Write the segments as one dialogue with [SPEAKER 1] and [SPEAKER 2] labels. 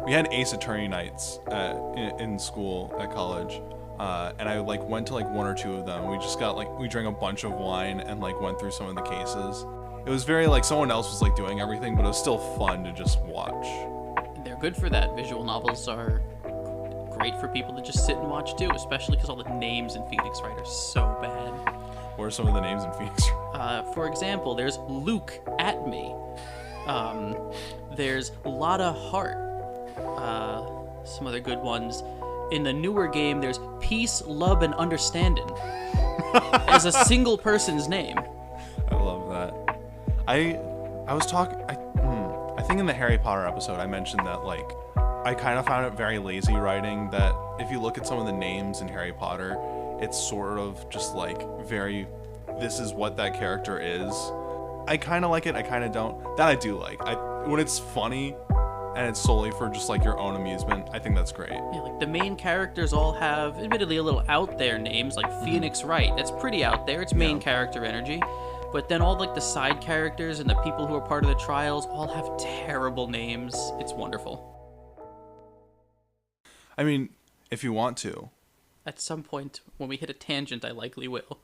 [SPEAKER 1] we had Ace Attorney nights in school at college, and I like went to like one or two of them. We just got like we drank a bunch of wine and like went through some of the cases. It was very like someone else was like doing everything, but it was still fun to just watch.
[SPEAKER 2] They're good for that. Visual novels are great for people to just sit and watch too, especially because all the names in Phoenix Wright are so bad.
[SPEAKER 1] What are some of the names in Phoenix?
[SPEAKER 2] For example, there's Luke at me. There's Lotta Hart. Some other good ones. In the newer game, there's Peace, Love, and Understanding as a single person's name.
[SPEAKER 1] I love that. I was talking. I think in the Harry Potter episode, I mentioned that like I kind of found it very lazy writing. That if you look at some of the names in Harry Potter, it's sort of just like very. This is what that character is. I kind of like it. I kind of don't. That I do like. When it's funny and it's solely for just like your own amusement, I think that's great.
[SPEAKER 2] Yeah, like the main characters all have, admittedly, a little out there names, like Phoenix Wright. That's pretty out there. It's main character energy. But then all like the side characters and the people who are part of the trials all have terrible names. It's wonderful.
[SPEAKER 1] I mean, if you want to.
[SPEAKER 2] At some point, when we hit a tangent, I likely will.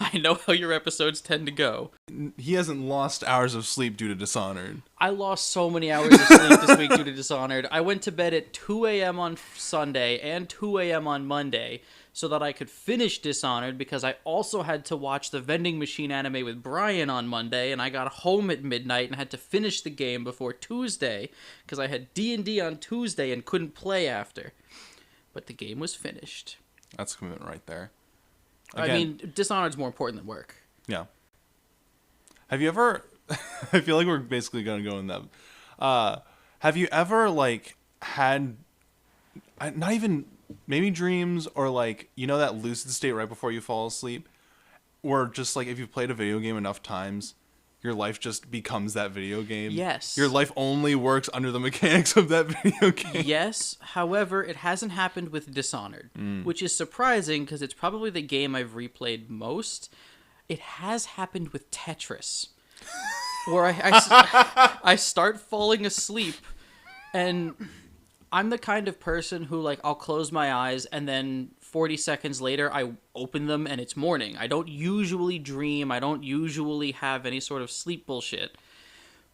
[SPEAKER 2] I know how your episodes tend to go.
[SPEAKER 1] He hasn't lost hours of sleep due to Dishonored.
[SPEAKER 2] I lost so many hours of sleep this week due to Dishonored. I went to bed at 2 a.m. on Sunday and 2 a.m. on Monday so that I could finish Dishonored because I also had to watch the vending machine anime with Brian on Monday, and I got home at midnight and had to finish the game before Tuesday because I had D&D on Tuesday and couldn't play after. But the game was finished.
[SPEAKER 1] That's commitment right there.
[SPEAKER 2] Again, I mean, Dishonored's more important than work.
[SPEAKER 1] Yeah. Have you ever... I feel like we're basically going to go in that. Have you ever, like, had... Not even... Maybe dreams or, like, you know that lucid state right before you fall asleep? Where just, like, if you've played a video game enough times, your life just becomes that video game?
[SPEAKER 2] Yes.
[SPEAKER 1] Your life only works under the mechanics of that video game?
[SPEAKER 2] Yes. However, it hasn't happened with Dishonored, which is surprising because it's probably the game I've replayed most. It has happened with Tetris, where I start falling asleep, and I'm the kind of person who, like, I'll close my eyes and then 40 seconds later I open them and it's morning. I don't usually dream. I don't usually have any sort of sleep bullshit.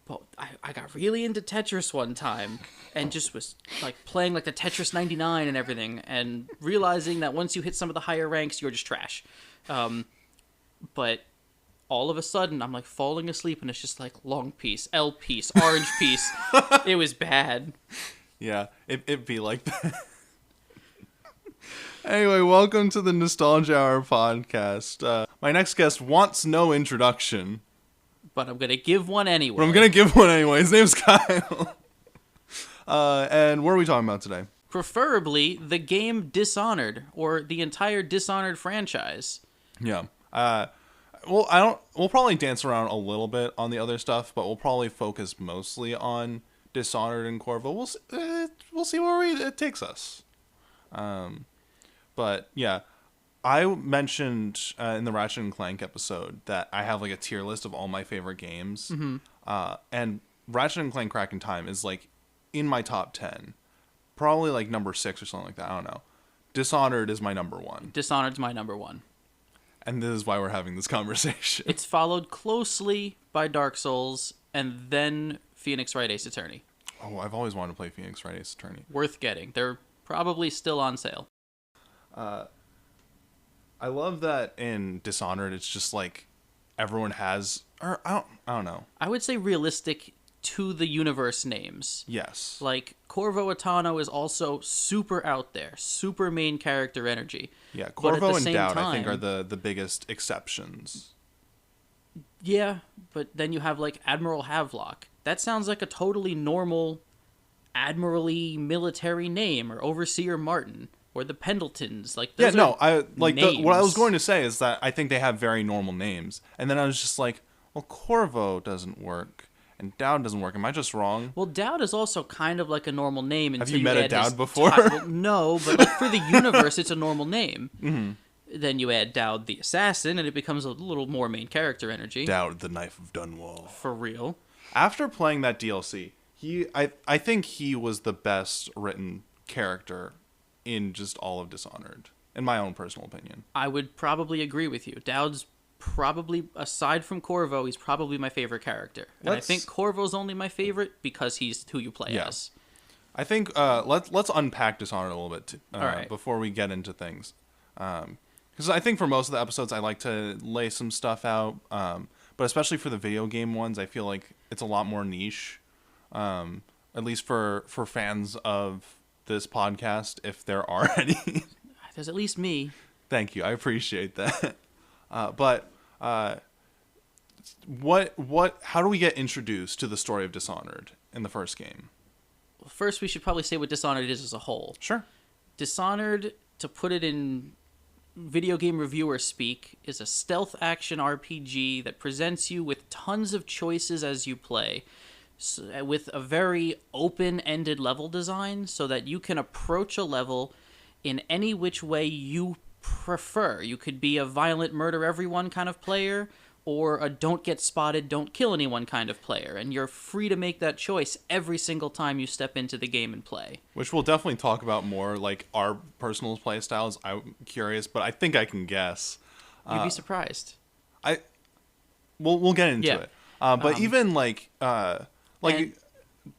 [SPEAKER 2] But I got really into Tetris one time and just was, like, playing, like, the Tetris 99 and everything and realizing that once you hit some of the higher ranks, you're just trash. But all of a sudden, I'm, like, falling asleep and it's just, like, long piece, L piece, orange piece. It was bad.
[SPEAKER 1] Yeah, it'd be like that. Anyway, welcome to the Nostalgia Hour podcast. My next guest wants no introduction.
[SPEAKER 2] But I'm going to give one anyway.
[SPEAKER 1] But I'm going to give one anyway. His name's Kyle. And what are we talking about today?
[SPEAKER 2] Preferably the game Dishonored, or the entire Dishonored franchise.
[SPEAKER 1] Yeah. We'll probably dance around a little bit on the other stuff, but we'll probably focus mostly on Dishonored and Corvo. We'll see where it takes us. But yeah, I mentioned in the Ratchet & Clank episode that I have like a tier list of all my favorite games. Mm-hmm. And Ratchet & Clank Crack in Time is like in my top 10. Probably like number 6 or something like that. I don't know. Dishonored is my number 1.
[SPEAKER 2] Dishonored's my number 1.
[SPEAKER 1] And this is why we're having this conversation.
[SPEAKER 2] It's followed closely by Dark Souls and then Phoenix Wright Ace Attorney.
[SPEAKER 1] Oh, I've always wanted to play Phoenix Wright Ace Attorney.
[SPEAKER 2] Worth getting. They're probably still on sale.
[SPEAKER 1] I love that in Dishonored, it's just like everyone has, or I don't know.
[SPEAKER 2] I would say realistic to the universe names.
[SPEAKER 1] Yes.
[SPEAKER 2] Like, Corvo Attano is also super out there, super main character energy.
[SPEAKER 1] Yeah, Corvo and Dowd,
[SPEAKER 2] time,
[SPEAKER 1] I think, are the biggest exceptions.
[SPEAKER 2] Yeah, but then you have, like, Admiral Havelock. That sounds like a totally normal admirally military name, or Overseer Martin. Or the Pendletons, like those what I was going to say is that I think they have very normal names, and then I was just like, well, Corvo doesn't work, and Dowd doesn't work. Am I just wrong? Well, Dowd is also kind of like a normal name.
[SPEAKER 1] Have you met a Dowd before?
[SPEAKER 2] Well, no, but like for the universe, it's a normal name. Mm-hmm. Then you add Dowd the Assassin, and it becomes a little more main character energy.
[SPEAKER 1] Dowd the Knife of Dunwall.
[SPEAKER 2] For real.
[SPEAKER 1] After playing that DLC, I think he was the best written character in just all of Dishonored, in my own personal opinion.
[SPEAKER 2] I would probably agree with you. Dowd's probably, aside from Corvo, he's probably my favorite character. And I think Corvo's only my favorite because he's who you play as.
[SPEAKER 1] I think let's unpack Dishonored a little bit
[SPEAKER 2] All right.
[SPEAKER 1] before we get into things. Because I think for most of the episodes, I like to lay some stuff out. But especially for the video game ones, I feel like it's a lot more niche. At least for fans of this podcast, if there are any.
[SPEAKER 2] There's at least me.
[SPEAKER 1] Thank you. I appreciate that. But how do we get introduced to the story of Dishonored in the first game?
[SPEAKER 2] Well, first, we should probably say what Dishonored is as a whole.
[SPEAKER 1] Sure.
[SPEAKER 2] Dishonored, to put it in video game reviewer speak, is a stealth action RPG that presents you with tons of choices as you play, with a very open-ended level design so that you can approach a level in any which way you prefer. You could be a violent murder everyone kind of player, or a don't get spotted, don't kill anyone kind of player, and you're free to make that choice every single time you step into the game and play.
[SPEAKER 1] Which we'll definitely talk about more, like our personal play styles. I'm curious, but I think I can guess.
[SPEAKER 2] You'd be surprised.
[SPEAKER 1] We'll get into
[SPEAKER 2] Yeah.
[SPEAKER 1] it. But even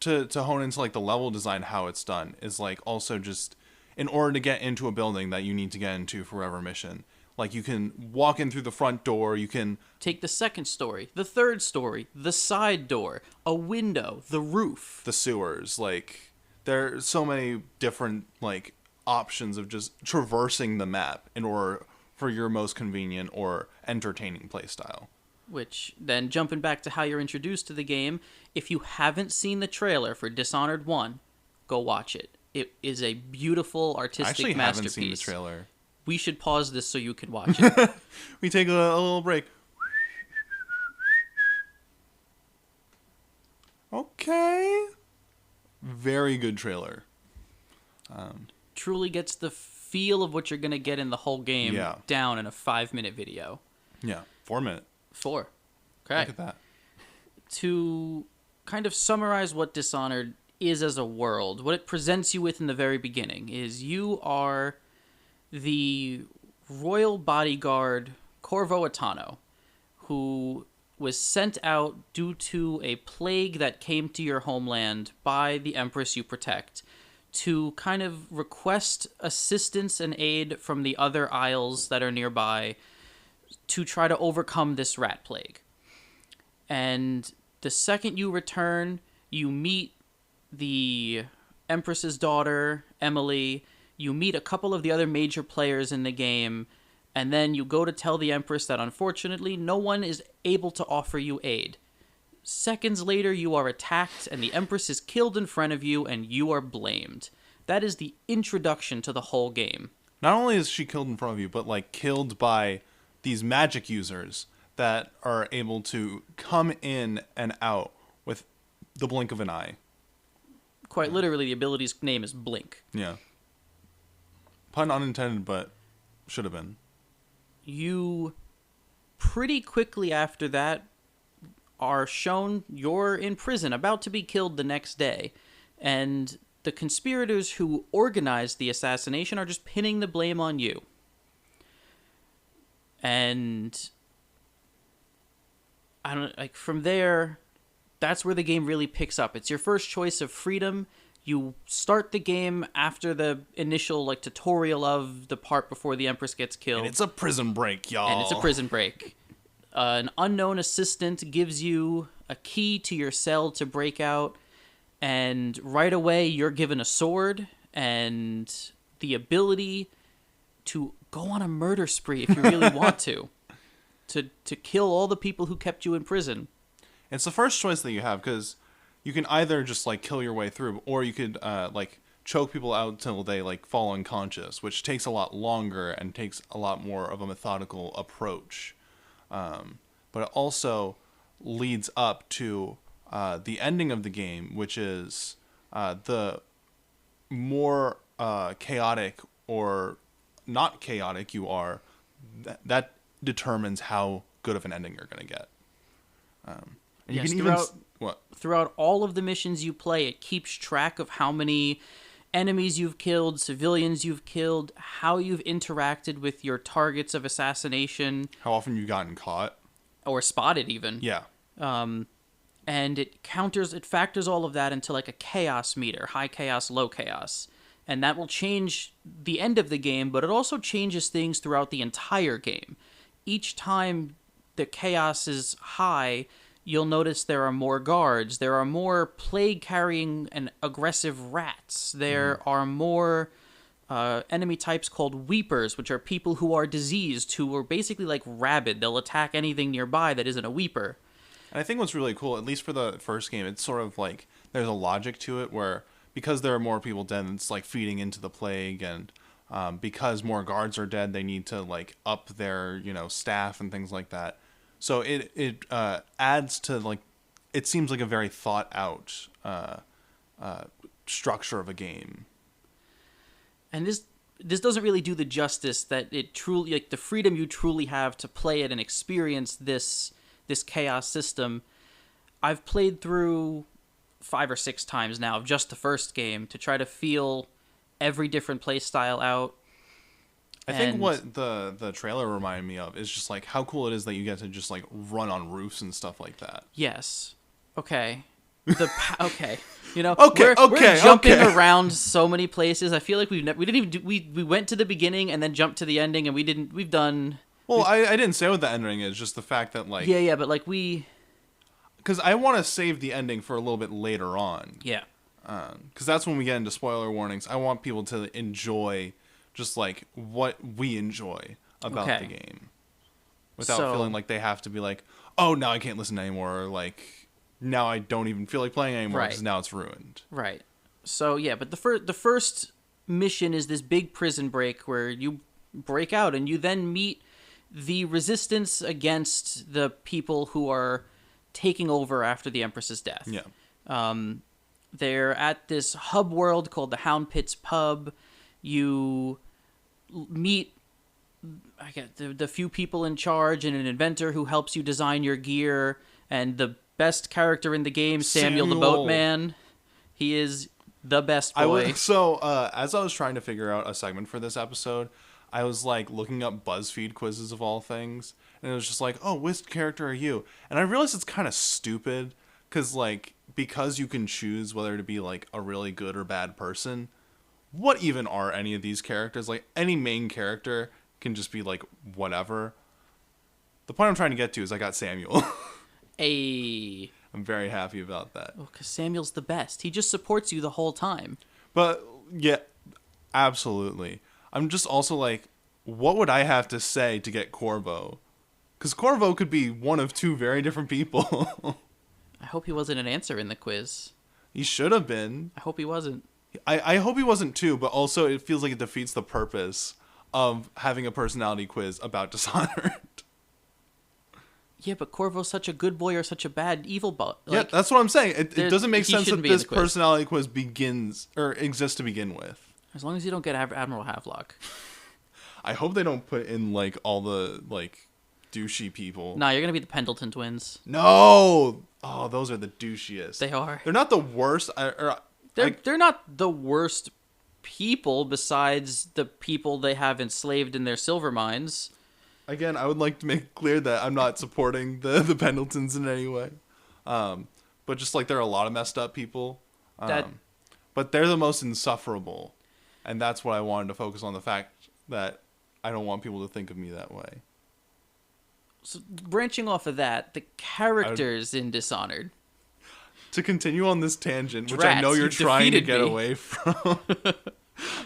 [SPEAKER 1] to hone into like the level design, how it's done is like also just in order to get into a building that you need to get into for whatever mission. Like you can walk in through the front door, you can
[SPEAKER 2] take the second story, the third story, the side door, a window, the roof,
[SPEAKER 1] the sewers. Like there's so many different like options of just traversing the map in order for your most convenient or entertaining playstyle.
[SPEAKER 2] Which, then jumping back to how you're introduced to the game, if you haven't seen the trailer for Dishonored 1, go watch it. It is a beautiful artistic
[SPEAKER 1] I actually
[SPEAKER 2] masterpiece.
[SPEAKER 1] haven't seen the trailer.
[SPEAKER 2] We should pause this so you can watch it.
[SPEAKER 1] We take a little break. Okay. Very good trailer.
[SPEAKER 2] Truly gets the feel of what you're going to get in the whole game down in a 5-minute video.
[SPEAKER 1] Yeah, 4 minute.
[SPEAKER 2] 4. Okay.
[SPEAKER 1] Look at that.
[SPEAKER 2] To kind of summarize what Dishonored is as a world, what it presents you with in the very beginning is you are the royal bodyguard Corvo Attano, who was sent out due to a plague that came to your homeland by the Empress you protect to kind of request assistance and aid from the other isles that are nearby to try to overcome this rat plague. And the second you return, you meet the Empress's daughter, Emily. You meet a couple of the other major players in the game, and then you go to tell the Empress that unfortunately no one is able to offer you aid. Seconds later, you are attacked, and the Empress is killed in front of you, and you are blamed. That is the introduction to the whole game.
[SPEAKER 1] Not only is she killed in front of you, but like killed by these magic users that are able to come in and out with the blink of an eye.
[SPEAKER 2] Quite literally, the ability's name is Blink.
[SPEAKER 1] Yeah. Pun unintended, but should have been.
[SPEAKER 2] You, pretty quickly after that, are shown you're in prison, about to be killed the next day. And the conspirators who organized the assassination are just pinning the blame on you. And I don't like from there, that's where the game really picks up. It's your first choice of freedom. You start the game after the initial like tutorial of the part before the Empress gets killed.
[SPEAKER 1] And it's a prison break, y'all.
[SPEAKER 2] And it's a prison break. An unknown assistant gives you a key to your cell to break out, and right away you're given a sword and the ability to go on a murder spree if you really want to kill all the people who kept you in prison.
[SPEAKER 1] It's the first choice that you have, because you can either just like kill your way through, or you could like choke people out till they like fall unconscious, which takes a lot longer and takes a lot more of a methodical approach. But it also leads up to the ending of the game, which is the more chaotic or not chaotic you are, that determines how good of an ending you're going to get. And
[SPEAKER 2] Yes,
[SPEAKER 1] you can even What?
[SPEAKER 2] Throughout all of the missions you play, it keeps track of how many enemies you've killed, civilians you've killed, how you've interacted with your targets of assassination.
[SPEAKER 1] How often you've gotten caught.
[SPEAKER 2] Or spotted, even.
[SPEAKER 1] Yeah.
[SPEAKER 2] And it factors all of that into like a chaos meter, high chaos, low chaos. And that will change the end of the game, but it also changes things throughout the entire game. Each time the chaos is high, you'll notice there are more guards, there are more plague-carrying and aggressive rats, there are more enemy types called weepers, which are people who are diseased, who are basically like rabid. They'll attack anything nearby that isn't a weeper.
[SPEAKER 1] And I think what's really cool, at least for the first game, it's sort of like there's a logic to it where because there are more people dead, it's like feeding into the plague, and because more guards are dead, they need to like up their staff and things like that. So it adds to like it seems like a very thought out structure of a game.
[SPEAKER 2] And this doesn't really do the justice that it truly, like the freedom you truly have to play it and experience this chaos system. I've played through 5 or 6 times now of just the first game to try to feel every different play style out.
[SPEAKER 1] I think what the trailer reminded me of is just like how cool it is that you get to just like run on roofs and stuff like that.
[SPEAKER 2] Yes. Okay. Okay.
[SPEAKER 1] We're
[SPEAKER 2] jumping around so many places. I feel like we didn't even we went to the beginning and then jumped to the ending, and we've done.
[SPEAKER 1] Well, I didn't say what the ending is, just the fact that like
[SPEAKER 2] but like
[SPEAKER 1] because I want to save the ending for a little bit later on.
[SPEAKER 2] Yeah.
[SPEAKER 1] Because that's when we get into spoiler warnings. I want people to enjoy just like what we enjoy about the game, without feeling like they have to be like, oh, now I can't listen anymore, or like now I don't even feel like playing anymore because now it's ruined.
[SPEAKER 2] Right. So yeah, but the first mission is this big prison break where you break out and you then meet the resistance against the people who are taking over after the Empress's death.
[SPEAKER 1] Yeah.
[SPEAKER 2] They're at this hub world called the Hound Pits Pub. You meet the few people in charge and an inventor who helps you design your gear, and the best character in the game, Samuel the Boatman. He is the best boy.
[SPEAKER 1] As I was trying to figure out a segment for this episode, I was like looking up BuzzFeed quizzes of all things, and it was just like, oh, which character are you? And I realized it's kind of stupid because you can choose whether to be like a really good or bad person. What even are any of these characters? Like any main character can just be like whatever. The point I'm trying to get to is I got Samuel. I'm very happy about that.
[SPEAKER 2] Well, because Samuel's the best. He just supports you the whole time.
[SPEAKER 1] But yeah, absolutely. I'm just also like, what would I have to say to get Corvo? Because Corvo could be one of 2 very different people.
[SPEAKER 2] I hope he wasn't an answer in the quiz.
[SPEAKER 1] He should have been.
[SPEAKER 2] I hope he wasn't.
[SPEAKER 1] I hope he wasn't too, but also it feels like it defeats the purpose of having a personality quiz about Dishonored.
[SPEAKER 2] Yeah, but Corvo's such a good boy or such a bad evil boy.
[SPEAKER 1] Yeah, that's what I'm saying. It doesn't make sense that this
[SPEAKER 2] quiz.
[SPEAKER 1] Personality quiz exists to begin with.
[SPEAKER 2] As long as you don't get Admiral Havelock.
[SPEAKER 1] I hope they don't put in like all the like douchey people.
[SPEAKER 2] Nah, you're gonna be the Pendleton twins.
[SPEAKER 1] No! Oh, those are the douchiest.
[SPEAKER 2] They are.
[SPEAKER 1] They're not the worst.
[SPEAKER 2] They're not the worst people besides the people they have enslaved in their silver mines.
[SPEAKER 1] Again, I would like to make clear that I'm not supporting the Pendletons in any way. But just like there are a lot of messed up people. But they're the most insufferable. And that's what I wanted to focus on, the fact that I don't want people to think of me that way.
[SPEAKER 2] So branching off of that, the characters in Dishonored.
[SPEAKER 1] To continue on this tangent,
[SPEAKER 2] Drats,
[SPEAKER 1] which I know you're trying to get away from,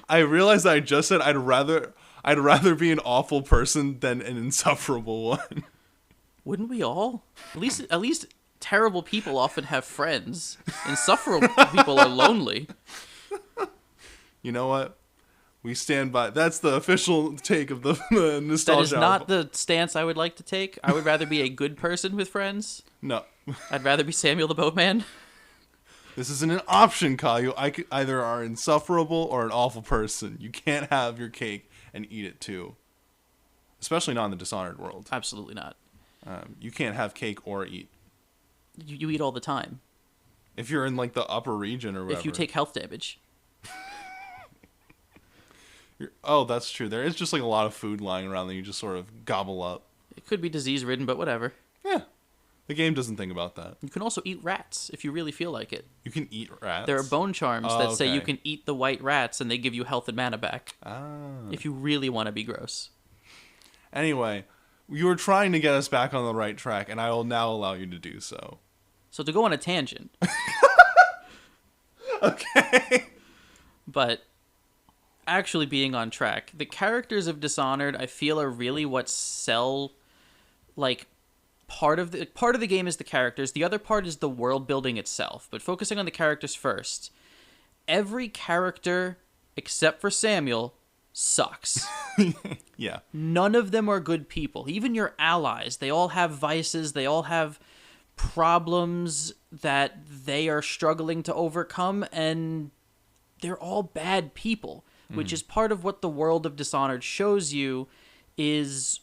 [SPEAKER 1] I realized that I just said I'd rather be an awful person than an insufferable one.
[SPEAKER 2] Wouldn't we all? At least terrible people often have friends. Insufferable people are lonely.
[SPEAKER 1] You know what? We stand by. That's the official take of the nostalgia.
[SPEAKER 2] That is not the stance I would like to take. I would rather be a good person with friends.
[SPEAKER 1] No.
[SPEAKER 2] I'd rather be Samuel the Boatman.
[SPEAKER 1] This isn't an option, Kyle. I either are insufferable or an awful person. You can't have your cake and eat it too. Especially not in the Dishonored world.
[SPEAKER 2] Absolutely not.
[SPEAKER 1] You can't have cake or eat.
[SPEAKER 2] You eat all the time.
[SPEAKER 1] If you're in, like, the upper region or whatever.
[SPEAKER 2] If you take health damage.
[SPEAKER 1] Oh, that's true. There is just, like, a lot of food lying around that you just sort of gobble up.
[SPEAKER 2] It could be disease-ridden, but whatever.
[SPEAKER 1] Yeah. The game doesn't think about that.
[SPEAKER 2] You can also eat rats if you really feel like it.
[SPEAKER 1] You can eat rats?
[SPEAKER 2] There are bone charms that say you
[SPEAKER 1] okay.
[SPEAKER 2] can eat the white rats, and they give you health and mana back.
[SPEAKER 1] Ah.
[SPEAKER 2] If you really want to be gross.
[SPEAKER 1] Anyway, you were trying to get us back on the right track, and I will now allow you to do so.
[SPEAKER 2] So to go on a tangent.
[SPEAKER 1] Okay.
[SPEAKER 2] But actually being on track, the characters of Dishonored, I feel, are really what sell, like, part of the game is the characters. The other part is the world building itself. But focusing on the characters first, every character except for Samuel sucks.
[SPEAKER 1] Yeah.
[SPEAKER 2] None of them are good people. Even your allies, they all have vices. They all have problems that they are struggling to overcome, and they're all bad people, which is part of what the world of Dishonored shows you is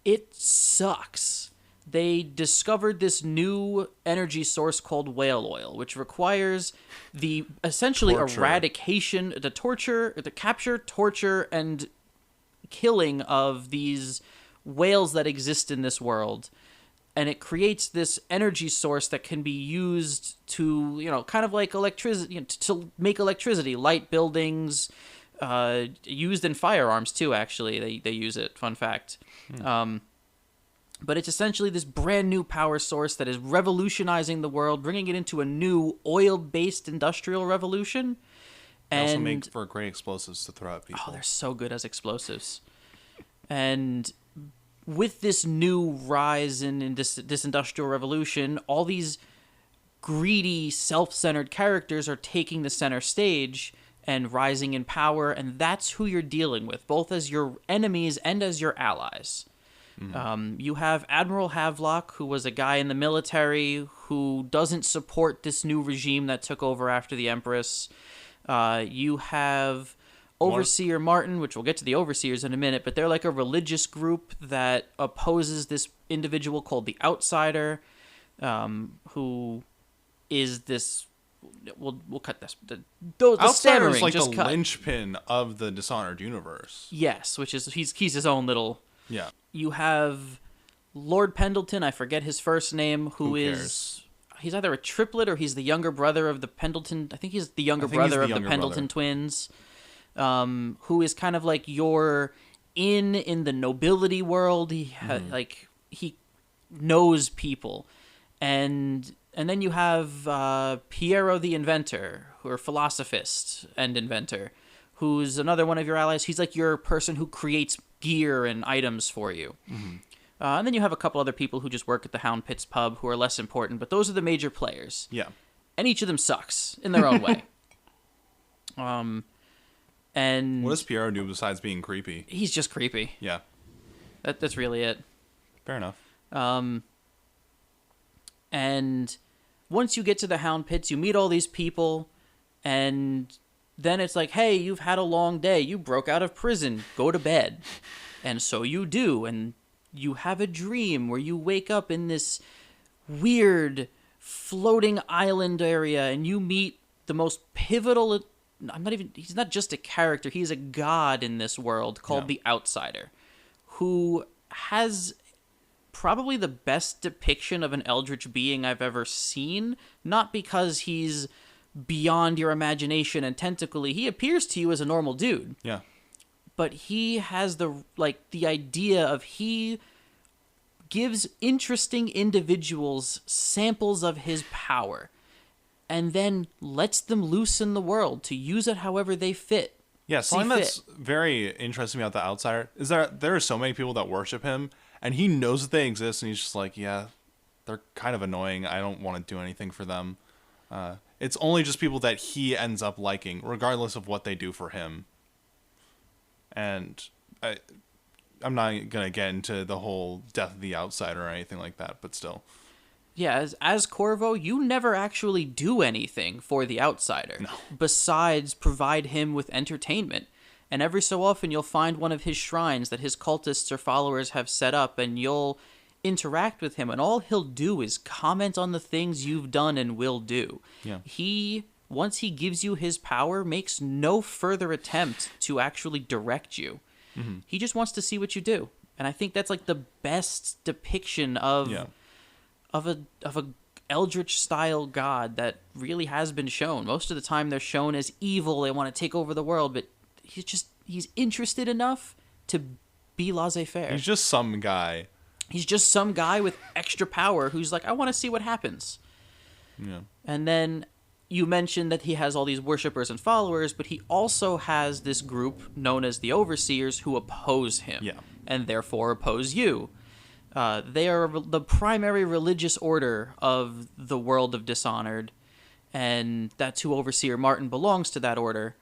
[SPEAKER 2] it sucks. They discovered this new energy source called whale oil, which requires the essentially eradication, the capture, torture, and killing of these whales that exist in this world. And it creates this energy source that can be used to, kind of like electricity, to make electricity, light buildings, used in firearms too, actually. They use it, fun fact. But it's essentially this brand new power source that is revolutionizing the world, bringing it into a new oil-based industrial revolution.
[SPEAKER 1] They
[SPEAKER 2] And
[SPEAKER 1] also make for great explosives to throw at people.
[SPEAKER 2] Oh, they're so good as explosives. And with this new rise in this industrial revolution, all these greedy, self-centered characters are taking the center stage and rising in power, and that's who you're dealing with, both as your enemies and as your allies. You have Admiral Havelock, who was a guy in the military who doesn't support this new regime that took over after the Empress. You have Overseer Martin, which we'll get to the Overseers in a minute, but they're like a religious group that opposes this individual called the Outsider, who is this... We'll cut this. The
[SPEAKER 1] Outsider is like
[SPEAKER 2] just
[SPEAKER 1] the linchpin of the Dishonored universe.
[SPEAKER 2] Yes, which is he's his own little...
[SPEAKER 1] Yeah.
[SPEAKER 2] You have Lord Pendleton, I forget his first name, who is... He's either a triplet or he's the younger brother of the Pendleton... I think he's the younger brother of the Pendleton twins, who is kind of like your in the nobility world. He he knows people. And then you have Piero the Inventor, or philosophist and inventor, who's another one of your allies. He's like your person who creates gear and items for you. And then you have a couple other people who just work at the Hound Pits pub who are less important, but those are the major players.
[SPEAKER 1] Yeah.
[SPEAKER 2] And each of them sucks in their own way. And
[SPEAKER 1] what does Piero do besides being creepy?
[SPEAKER 2] He's just creepy.
[SPEAKER 1] Yeah.
[SPEAKER 2] That's really it.
[SPEAKER 1] Fair enough.
[SPEAKER 2] And once you get to the Hound Pits, you meet all these people, and then it's like, hey, you've had a long day. You broke out of prison. Go to bed. And so you do, and you have a dream where you wake up in this weird floating island area, and you meet the most pivotal... he's not just a character, he's a god in this world called the Outsider, who has probably the best depiction of an eldritch being I've ever seen, not because he's beyond your imagination and tentacly. He appears to you as a normal dude.
[SPEAKER 1] Yeah.
[SPEAKER 2] But he has the idea of he gives interesting individuals samples of his power and then lets them loose in the world to use it however they fit.
[SPEAKER 1] Yeah, something that's very interesting about the Outsider is that there are so many people that worship him, and he knows that they exist, and he's just like, yeah, they're kind of annoying. I don't want to do anything for them. It's only just people that he ends up liking, regardless of what they do for him. And I'm not going to get into the whole death of the Outsider or anything like that, but still.
[SPEAKER 2] Yeah, as Corvo, you never actually do anything for the Outsider.
[SPEAKER 1] No.
[SPEAKER 2] Besides provide him with entertainment. And every so often you'll find one of his shrines that his cultists or followers have set up, and you'll interact with him, and all he'll do is comment on the things you've done and will do.
[SPEAKER 1] Yeah.
[SPEAKER 2] Once he gives you his power, makes no further attempt to actually direct you.
[SPEAKER 1] Mm-hmm.
[SPEAKER 2] He just wants to see what you do. And I think that's like the best depiction of a eldritch style god that really has been shown. Most of the time they're shown as evil, they want to take over the world, but he's interested enough to be laissez-faire.
[SPEAKER 1] He's just some guy.
[SPEAKER 2] He's just some guy with extra power who's like, I want to see what happens.
[SPEAKER 1] Yeah.
[SPEAKER 2] And then you mentioned that he has all these worshippers and followers, but he also has this group known as the Overseers who oppose him.
[SPEAKER 1] Yeah.
[SPEAKER 2] And therefore oppose you. They are the primary religious order of the world of Dishonored, and that's who Overseer Martin belongs to that order.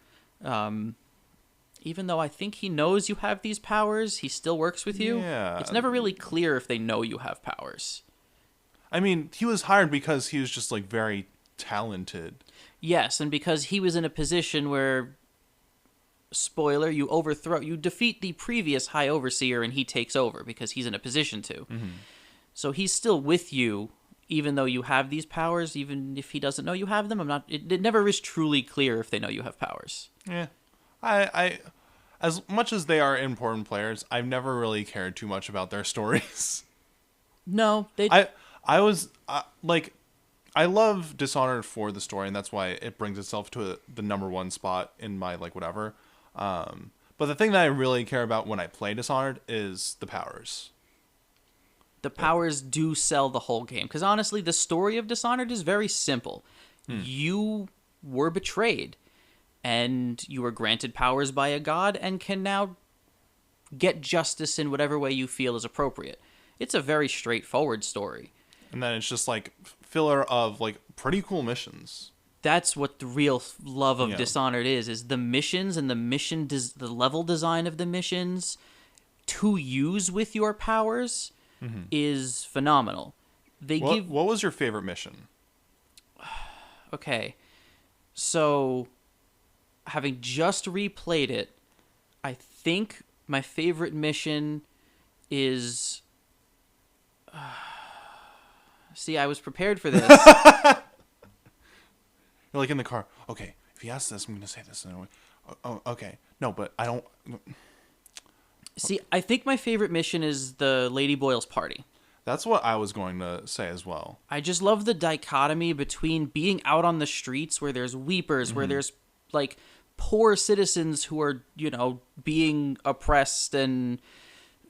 [SPEAKER 2] Even though I think he knows you have these powers, he still works with you.
[SPEAKER 1] Yeah.
[SPEAKER 2] It's never really clear if they know you have powers.
[SPEAKER 1] I mean, he was hired because he was just like very talented.
[SPEAKER 2] Yes, and because he was in a position where, spoiler, you defeat the previous High Overseer and he takes over because he's in a position to.
[SPEAKER 1] Mm-hmm. So
[SPEAKER 2] he's still with you, even though you have these powers, even if he doesn't know you have them. It never is truly clear if they know you have powers.
[SPEAKER 1] Yeah. I as much as they are important players, I've never really cared too much about their stories.
[SPEAKER 2] No, they.
[SPEAKER 1] I was like, I love Dishonored for the story, and that's why it brings itself to the number one spot in my like whatever. But the thing that I really care about when I play Dishonored is the powers.
[SPEAKER 2] The powers do sell the whole game, because honestly, the story of Dishonored is very simple. You were betrayed, and you were granted powers by a god, and can now get justice in whatever way you feel is appropriate. It's a very straightforward story. And
[SPEAKER 1] then it's just like filler of like pretty cool missions.
[SPEAKER 2] That's what the real love of Dishonored is the missions and the level design of the missions to use with your powers is phenomenal.
[SPEAKER 1] What was your favorite mission?
[SPEAKER 2] Okay. So, having just replayed it, I think my favorite mission is... See, I was prepared for this.
[SPEAKER 1] You're like in the car. Okay, if he asks this, I'm going to say this. Oh, okay. No, but I don't...
[SPEAKER 2] See, I think my favorite mission is the Lady Boyle's party.
[SPEAKER 1] That's what I was going to say as well.
[SPEAKER 2] I just love the dichotomy between being out on the streets where there's weepers, where there's, like, poor citizens who are, being oppressed and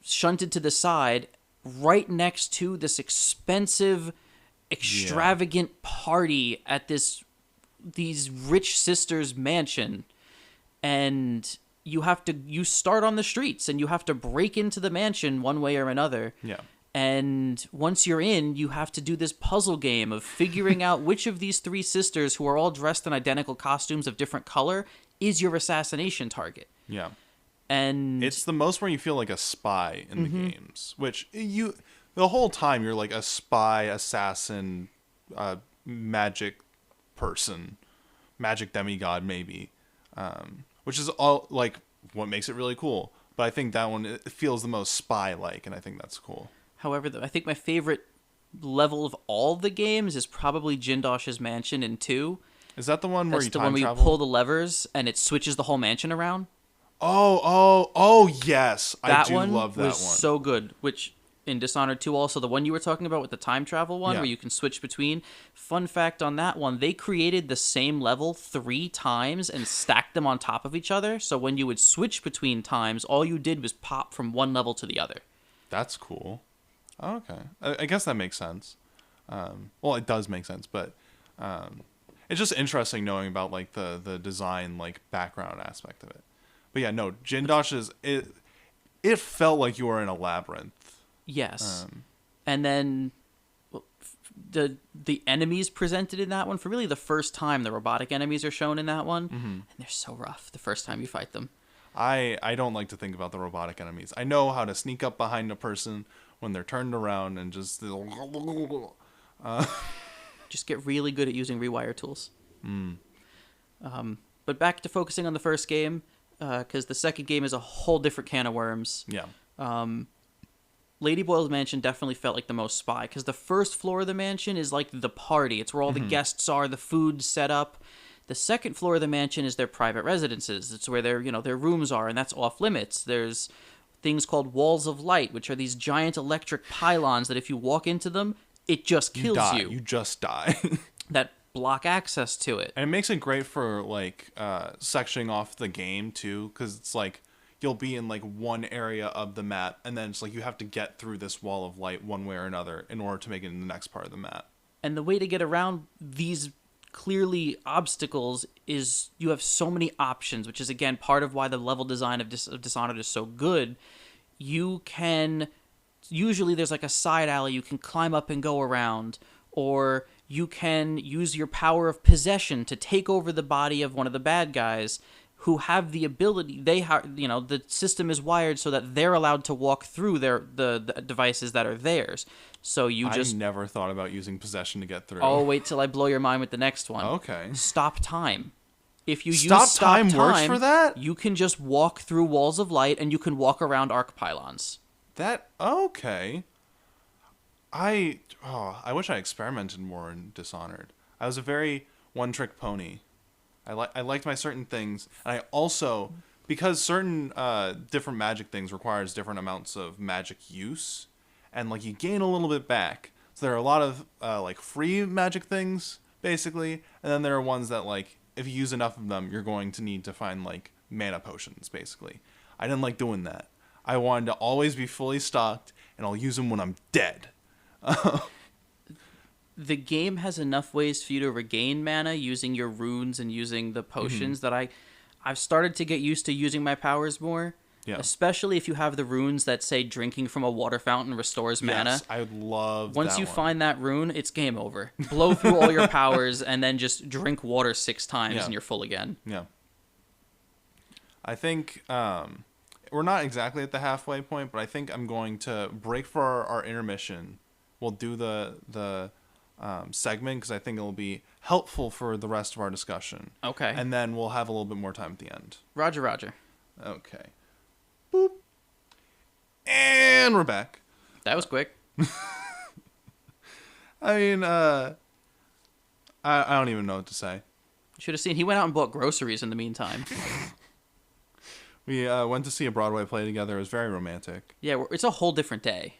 [SPEAKER 2] shunted to the side, right next to this expensive, extravagant party at these rich sisters' mansion. And you start on the streets and you have to break into the mansion one way or another.
[SPEAKER 1] Yeah.
[SPEAKER 2] And once you're in, you have to do this puzzle game of figuring out which of these three sisters, who are all dressed in identical costumes of different color, is your assassination target.
[SPEAKER 1] Yeah.
[SPEAKER 2] And
[SPEAKER 1] it's the most where you feel like a spy in the games, which the whole time you're like a spy, assassin, magic person, magic demigod maybe, which is all like what makes it really cool. But I think that one, it feels the most spy-like, and I think that's cool.
[SPEAKER 2] However, I think my favorite level of all the games is probably Jindosh's mansion in 2.
[SPEAKER 1] Is that the one where
[SPEAKER 2] That's
[SPEAKER 1] you
[SPEAKER 2] the
[SPEAKER 1] time
[SPEAKER 2] one where
[SPEAKER 1] travel?
[SPEAKER 2] you pull the levers and it switches the whole mansion around?
[SPEAKER 1] Oh, yes. I do love that one.
[SPEAKER 2] That was so good, which in Dishonored 2 also, the one you were talking about with the time travel one, where you can switch between. Fun fact on that one, they created the same level 3 times and stacked them on top of each other, so when you would switch between times, all you did was pop from one level to the other.
[SPEAKER 1] That's cool. Oh, okay. I guess that makes sense. Well, it does make sense, but it's just interesting knowing about like the design, like background aspect of it. But yeah, no, Jindosh's, it felt like you were in a labyrinth.
[SPEAKER 2] Yes. And then the enemies presented in that one, for really the first time, the robotic enemies are shown in that one, and they're so rough the first time you fight them.
[SPEAKER 1] I don't like to think about the robotic enemies. I know how to sneak up behind a person when they're turned around and just...
[SPEAKER 2] Just get really good at using rewire tools. But back to focusing on the first game, because the second game is a whole different can of worms.
[SPEAKER 1] Yeah.
[SPEAKER 2] Lady Boyle's mansion definitely felt like the most spy, because the first floor of the mansion is like the party. It's where all the guests are, the food's set up. The second floor of the mansion is their private residences. It's where their rooms are, and that's off limits. There's things called walls of light, which are these giant electric pylons that if you walk into them, it just kills you.
[SPEAKER 1] You just die.
[SPEAKER 2] That block access to it.
[SPEAKER 1] And it makes it great for like sectioning off the game too, because it's like you'll be in like one area of the map, and then it's like you have to get through this wall of light one way or another in order to make it in the next part of the map.
[SPEAKER 2] And the way to get around these clearly obstacles is you have so many options, which is again part of why the level design of Dishonored is so good. You can usually there's like a side alley you can climb up and go around, or you can use your power of possession to take over the body of one of the bad guys who have the ability. The system is wired so that they're allowed to walk through the devices that are theirs. So I
[SPEAKER 1] never thought about using possession to get through.
[SPEAKER 2] Oh, wait till I blow your mind with the next one.
[SPEAKER 1] Okay.
[SPEAKER 2] Stop time. If you use
[SPEAKER 1] stop time works for that?
[SPEAKER 2] You can just walk through walls of light, and you can walk around arc pylons.
[SPEAKER 1] Okay. I wish I experimented more in Dishonored. I was a very one-trick pony. I liked my certain things, and I also, because certain different magic things requires different amounts of magic use, and like you gain a little bit back. So there are a lot of like free magic things basically, and then there are ones that like if you use enough of them, you're going to need to find like mana potions basically. I didn't like doing that. I wanted to always be fully stocked, and I'll use them when I'm dead.
[SPEAKER 2] The game has enough ways for you to regain mana using your runes and using the potions that I've started to get used to using my powers more. Yeah. Especially if you have the runes that say drinking from a water fountain restores mana.
[SPEAKER 1] Yes, I would love
[SPEAKER 2] Once
[SPEAKER 1] that
[SPEAKER 2] you
[SPEAKER 1] one.
[SPEAKER 2] find that rune, it's game over. Blow through all your powers and then just drink water 6 times and you're full again.
[SPEAKER 1] Yeah. I think we're not exactly at the halfway point, but I think I'm going to break for our intermission. We'll do the segment because I think it'll be helpful for the rest of our discussion.
[SPEAKER 2] Okay.
[SPEAKER 1] And then we'll have a little bit more time at the end.
[SPEAKER 2] Roger.
[SPEAKER 1] Okay. Boop. And we're back.
[SPEAKER 2] That was quick.
[SPEAKER 1] I mean, I don't even know what to say.
[SPEAKER 2] You should have seen. He went out and bought groceries in the meantime.
[SPEAKER 1] We went to see a Broadway play together. It was very romantic.
[SPEAKER 2] Yeah, it's a whole different day.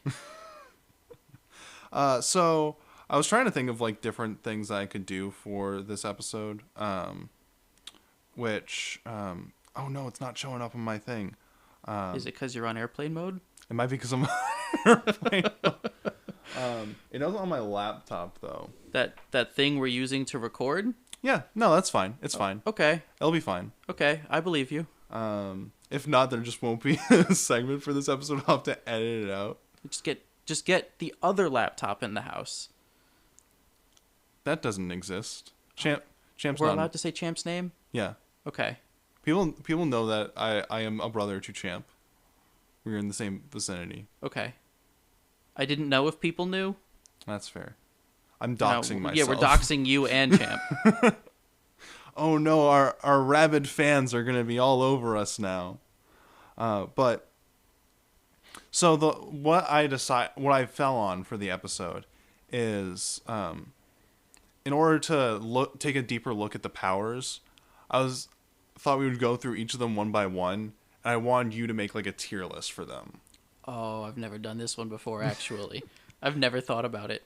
[SPEAKER 1] So I was trying to think of like different things I could do for this episode. Which, oh no, it's not showing up on my thing.
[SPEAKER 2] Is it because you're on airplane mode?
[SPEAKER 1] It might be because I'm on airplane mode. It doesn't on my laptop though.
[SPEAKER 2] That thing we're using to record?
[SPEAKER 1] Yeah, no, that's fine. It's fine.
[SPEAKER 2] Okay.
[SPEAKER 1] It'll be fine.
[SPEAKER 2] Okay, I believe you.
[SPEAKER 1] If not, there just won't be a segment for this episode. I'll have to edit it out.
[SPEAKER 2] Just get the other laptop in the house.
[SPEAKER 1] That doesn't exist. Champ's
[SPEAKER 2] We're
[SPEAKER 1] not
[SPEAKER 2] allowed to say Champ's name?
[SPEAKER 1] Yeah.
[SPEAKER 2] Okay.
[SPEAKER 1] People know that I am a brother to Champ. We're in the same vicinity.
[SPEAKER 2] Okay. I didn't know if people knew.
[SPEAKER 1] That's fair. I'm doxing myself.
[SPEAKER 2] Yeah, we're doxing you and Champ.
[SPEAKER 1] Oh no, our rabid fans are gonna be all over us now. But so what I fell on for the episode is in order to take a deeper look at the powers, thought we would go through each of them one by one, and I wanted you to make like a tier list for them.
[SPEAKER 2] Oh, I've never done this one before, actually. I've never thought about it.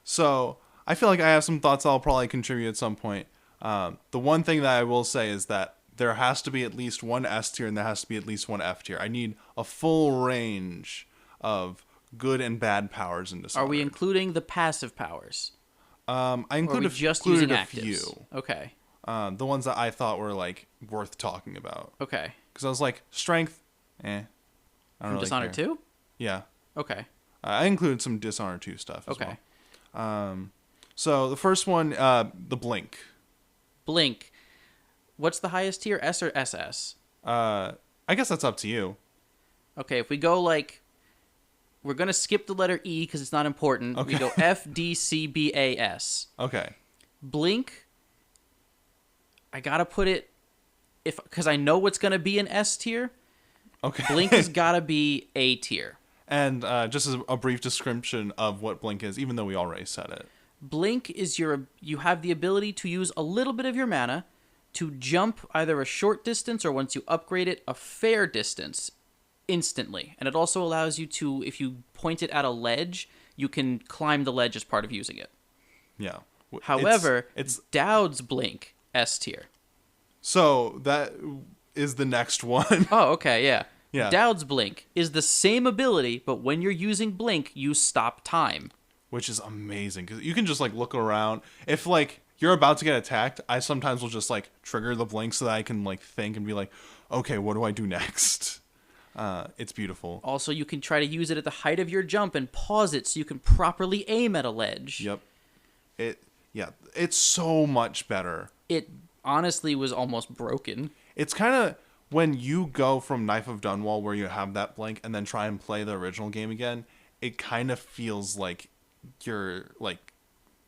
[SPEAKER 1] So I feel like I have some thoughts I'll probably contribute at some point. The one thing that I will say is that there has to be at least one S tier and there has to be at least one F tier. I need a full range of good and bad powers in Dishonored.
[SPEAKER 2] Are we including the passive powers?
[SPEAKER 1] I included
[SPEAKER 2] using
[SPEAKER 1] a
[SPEAKER 2] actives?
[SPEAKER 1] few.
[SPEAKER 2] Okay.
[SPEAKER 1] The ones that I thought were like worth talking about.
[SPEAKER 2] Okay.
[SPEAKER 1] Because I was like, strength, I don't
[SPEAKER 2] From
[SPEAKER 1] really
[SPEAKER 2] Dishonored
[SPEAKER 1] care.
[SPEAKER 2] 2?
[SPEAKER 1] Yeah.
[SPEAKER 2] Okay.
[SPEAKER 1] I included some Dishonored 2 stuff as
[SPEAKER 2] okay.
[SPEAKER 1] well. So the first one, the Blink.
[SPEAKER 2] Blink. What's the highest tier, S or SS?
[SPEAKER 1] I guess that's up to you.
[SPEAKER 2] Okay, if we go like... We're going to skip the letter E because it's not important.
[SPEAKER 1] Okay.
[SPEAKER 2] We go F, D, C, B, A, S.
[SPEAKER 1] Okay.
[SPEAKER 2] Blink, I got to put it... because I know what's going to be an S tier.
[SPEAKER 1] Okay.
[SPEAKER 2] Blink has got to be A tier.
[SPEAKER 1] And just as a brief description of what blink is, even though we already said it.
[SPEAKER 2] Blink is you have the ability to use a little bit of your mana to jump either a short distance or once you upgrade it, a fair distance instantly. And it also allows you to, if you point it at a ledge, you can climb the ledge as part of using it.
[SPEAKER 1] Yeah.
[SPEAKER 2] However, it's Dowd's Blink S tier.
[SPEAKER 1] So that is the next one.
[SPEAKER 2] Oh, okay, yeah.
[SPEAKER 1] Yeah.
[SPEAKER 2] Dowd's Blink is the same ability, but when you're using Blink, you stop time.
[SPEAKER 1] Which is amazing, because you can just, like, look around. If, like, you're about to get attacked, I sometimes will just, like, trigger the blink so that I can, like, think and be like, okay, what do I do next? It's beautiful.
[SPEAKER 2] Also, you can try to use it at the height of your jump and pause it so you can properly aim at a ledge.
[SPEAKER 1] Yep. It's so much better.
[SPEAKER 2] It honestly was almost broken.
[SPEAKER 1] It's kind of when you go from Knife of Dunwall, where you have that blink, and then try and play the original game again, it kind of feels like you're, like...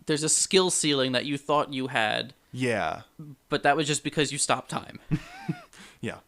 [SPEAKER 2] There's a skill ceiling that you thought you had.
[SPEAKER 1] Yeah.
[SPEAKER 2] But that was just because you stopped time.
[SPEAKER 1] Yeah.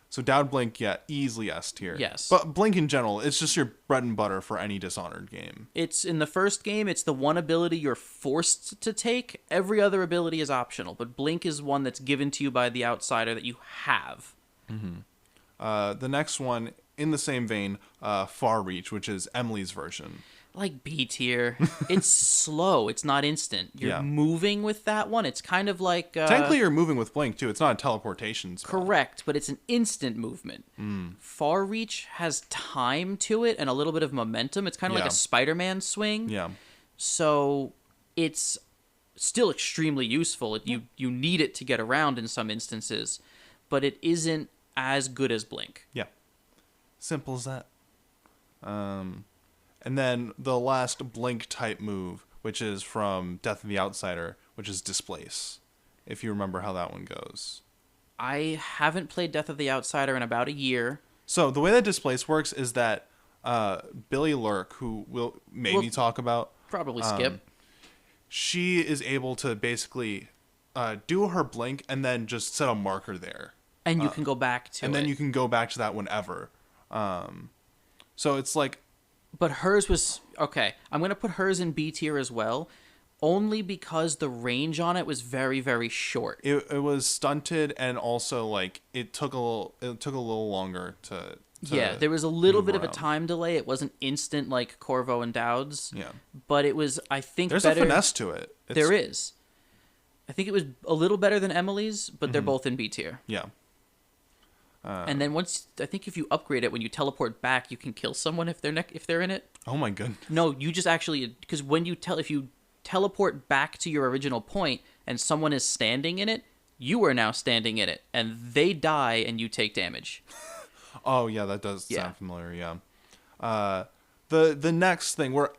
[SPEAKER 1] So Dowd Blink, yeah, easily S tier.
[SPEAKER 2] Yes.
[SPEAKER 1] But Blink in general, it's just your bread and butter for any Dishonored game.
[SPEAKER 2] It's in the first game, it's the one ability you're forced to take. Every other ability is optional, but Blink is one that's given to you by the outsider that you have.
[SPEAKER 1] Mm-hmm. The next one, in the same vein, Far Reach, which is Emily's version.
[SPEAKER 2] Like B tier. It's slow. It's not instant. You're
[SPEAKER 1] Yeah.
[SPEAKER 2] moving with that one. It's kind of like...
[SPEAKER 1] Technically, you're moving with Blink, too. It's not a teleportation spell.
[SPEAKER 2] Correct, but it's an instant movement. Far Reach has time to it and a little bit of momentum. It's kind of like
[SPEAKER 1] Yeah.
[SPEAKER 2] a Spider-Man swing.
[SPEAKER 1] Yeah.
[SPEAKER 2] So it's still extremely useful. You need it to get around in some instances, but it isn't as good as Blink.
[SPEAKER 1] Yeah. Simple as that. And then the last Blink type move, which is from Death of the Outsider, which is Displace, if you remember how that one goes.
[SPEAKER 2] I haven't played Death of the Outsider in about a year.
[SPEAKER 1] So the way that Displace works is that Billy Lurk, who we'll maybe talk about,
[SPEAKER 2] Probably skip.
[SPEAKER 1] she is able to basically do her blink and then just set a marker there.
[SPEAKER 2] And you can go back to it.
[SPEAKER 1] And then you can go back to that whenever. So it's like...
[SPEAKER 2] But hers was... Okay, I'm going to put hers in B tier as well, only because the range on it was very, very short.
[SPEAKER 1] It was stunted, and also, like, it took a little longer to
[SPEAKER 2] yeah, there was a little
[SPEAKER 1] move
[SPEAKER 2] bit of a
[SPEAKER 1] around.
[SPEAKER 2] time delay. It wasn't instant like Corvo and Dowd's.
[SPEAKER 1] Yeah.
[SPEAKER 2] But it was, I think,
[SPEAKER 1] There's
[SPEAKER 2] better.
[SPEAKER 1] a finesse to it.
[SPEAKER 2] There is. I think it was a little better than Emily's, but they're both in B tier.
[SPEAKER 1] Yeah.
[SPEAKER 2] And then once, I think if you upgrade it, when you teleport back, you can kill someone if they're in it.
[SPEAKER 1] Oh my goodness.
[SPEAKER 2] No, you just actually, because when if you teleport back to your original point and someone is standing in it, you are now standing in it, and they die and you take damage.
[SPEAKER 1] Oh yeah, that does
[SPEAKER 2] Yeah.
[SPEAKER 1] sound familiar. Yeah. The next thing where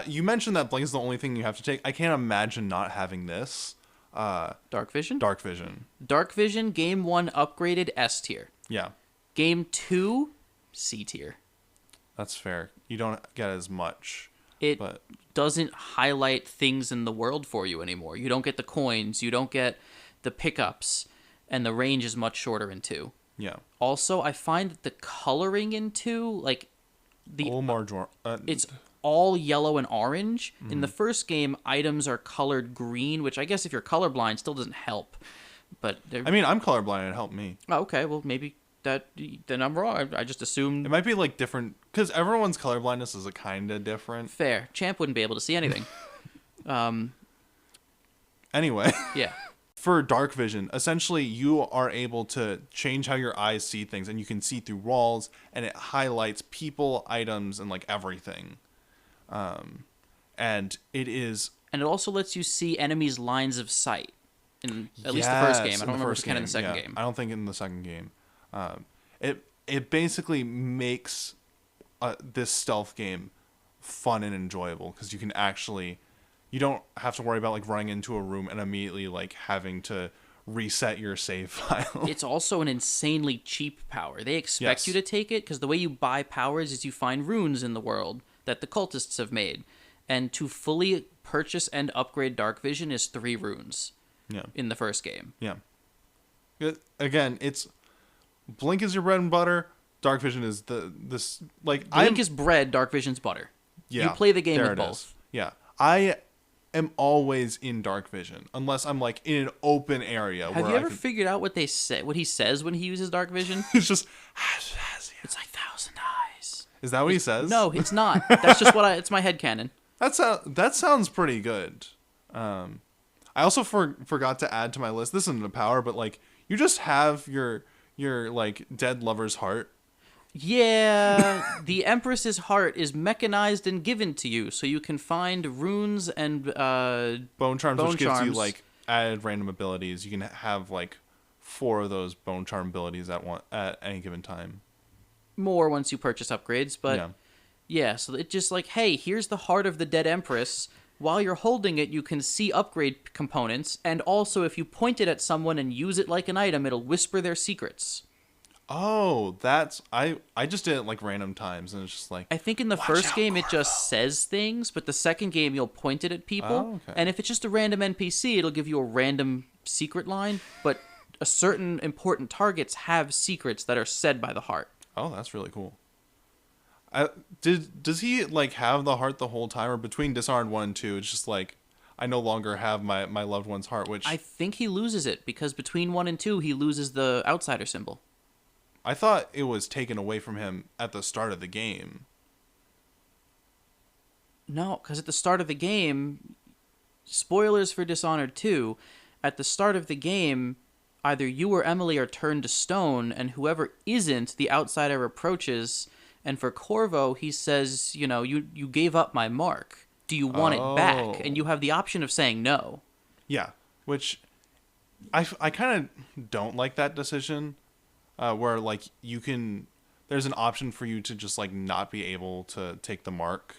[SPEAKER 1] you mentioned that blink is the only thing you have to take. I can't imagine not having this.
[SPEAKER 2] Dark Vision?
[SPEAKER 1] Dark Vision.
[SPEAKER 2] Dark Vision, Game 1 upgraded S tier.
[SPEAKER 1] Yeah.
[SPEAKER 2] Game 2, C tier.
[SPEAKER 1] That's fair. You don't get as much.
[SPEAKER 2] It
[SPEAKER 1] But
[SPEAKER 2] doesn't highlight things in the world for you anymore. You don't get the coins, you don't get the pickups, and the range is much shorter in 2.
[SPEAKER 1] yeah.
[SPEAKER 2] Also, I find that the coloring in 2, like,
[SPEAKER 1] It's
[SPEAKER 2] it's all yellow and orange. In the first game, items are colored green, which I guess if you're colorblind still doesn't help. But they're...
[SPEAKER 1] I mean, I'm colorblind. It helped me.
[SPEAKER 2] Oh, okay, well, maybe then I'm wrong. I just assumed...
[SPEAKER 1] It might be like different because everyone's colorblindness is a kind of different.
[SPEAKER 2] Fair. Champ wouldn't be able to see anything.
[SPEAKER 1] Anyway,
[SPEAKER 2] Yeah.
[SPEAKER 1] for Dark Vision, essentially you are able to change how your eyes see things, and you can see through walls, and it highlights people, items, and like everything. And it is...
[SPEAKER 2] And it also lets you see enemies' lines of sight. In at least the first game. I
[SPEAKER 1] in
[SPEAKER 2] don't remember if
[SPEAKER 1] first
[SPEAKER 2] it's kind of in the second
[SPEAKER 1] yeah.
[SPEAKER 2] game.
[SPEAKER 1] I don't think in the second game. It basically makes this stealth game fun and enjoyable because you can actually... You don't have to worry about like running into a room and immediately like having to reset your save file.
[SPEAKER 2] It's also an insanely cheap power. They expect
[SPEAKER 1] Yes.
[SPEAKER 2] you to take it because the way you buy powers is you find runes in the world that the cultists have made. And to fully purchase and upgrade Dark Vision is 3 runes
[SPEAKER 1] Yeah.
[SPEAKER 2] in the first game.
[SPEAKER 1] Yeah. Again, it's... Blink is your bread and butter. Dark Vision is this like
[SPEAKER 2] Blink is bread, Dark Vision's butter.
[SPEAKER 1] Yeah,
[SPEAKER 2] You play the game
[SPEAKER 1] there
[SPEAKER 2] with
[SPEAKER 1] it
[SPEAKER 2] both.
[SPEAKER 1] is. Yeah, I am always in Dark Vision unless I'm like in an open area.
[SPEAKER 2] Have
[SPEAKER 1] where
[SPEAKER 2] you ever
[SPEAKER 1] I can...
[SPEAKER 2] figured out what they say? What he says when he uses Dark Vision?
[SPEAKER 1] It's just.
[SPEAKER 2] It's like 1,000 eyes.
[SPEAKER 1] Is that what he says?
[SPEAKER 2] No, it's not. That's just it's my headcanon.
[SPEAKER 1] That sounds pretty good. I also forgot to add to my list. This isn't a power, but like you just have your like dead lover's heart.
[SPEAKER 2] Yeah, the Empress's heart is mechanized and given to you, so you can find runes and
[SPEAKER 1] Bone charms,
[SPEAKER 2] bone
[SPEAKER 1] which gives you
[SPEAKER 2] charms.
[SPEAKER 1] like added random abilities. You can have like 4 of those bone charm abilities at any given time.
[SPEAKER 2] more once you purchase upgrades, but
[SPEAKER 1] Yeah.
[SPEAKER 2] yeah, so it just like, hey, here's the heart of the dead Empress. While you're holding it, you can see upgrade components, and also if you point it at someone and use it like an item, it'll whisper their secrets.
[SPEAKER 1] Oh, that's I just did it like random times, and it's just like
[SPEAKER 2] I think in the
[SPEAKER 1] Watch
[SPEAKER 2] first
[SPEAKER 1] out,
[SPEAKER 2] game it
[SPEAKER 1] Corvo.
[SPEAKER 2] just says things, but the second game you'll point it at people,
[SPEAKER 1] Oh, okay.
[SPEAKER 2] and if it's just a random NPC, it'll give you a random secret line, but a certain important targets have secrets that are said by the heart.
[SPEAKER 1] Oh, that's really cool. Does he like have the heart the whole time, or between Dishonored 1 and 2, it's just like I no longer have my loved one's heart, which
[SPEAKER 2] I think he loses it, because between 1 and 2, he loses the outsider symbol.
[SPEAKER 1] I thought it was taken away from him at the start of the game.
[SPEAKER 2] No, because at the start of the game, spoilers for Dishonored 2, at the start of the game, either you or Emily are turned to stone, and whoever isn't, the outsider approaches, and for Corvo, he says, you know, you gave up my mark. Do you want it back? And you have the option of saying no.
[SPEAKER 1] Yeah, which I kind of don't like that decision, where like there's an option for you to just like not be able to take the mark,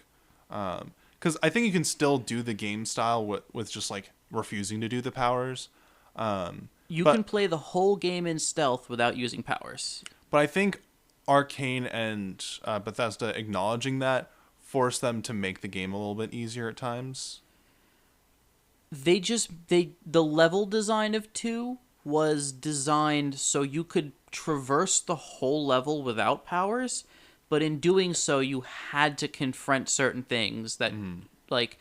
[SPEAKER 1] because I think you can still do the game style with just like refusing to do the powers.
[SPEAKER 2] You
[SPEAKER 1] But-
[SPEAKER 2] can play the whole game in stealth without using powers.
[SPEAKER 1] But I think Arcane and Bethesda acknowledging that forced them to make the game a little bit easier at times.
[SPEAKER 2] The level design of 2 was designed so you could traverse the whole level without powers, but in doing so you had to confront certain things that like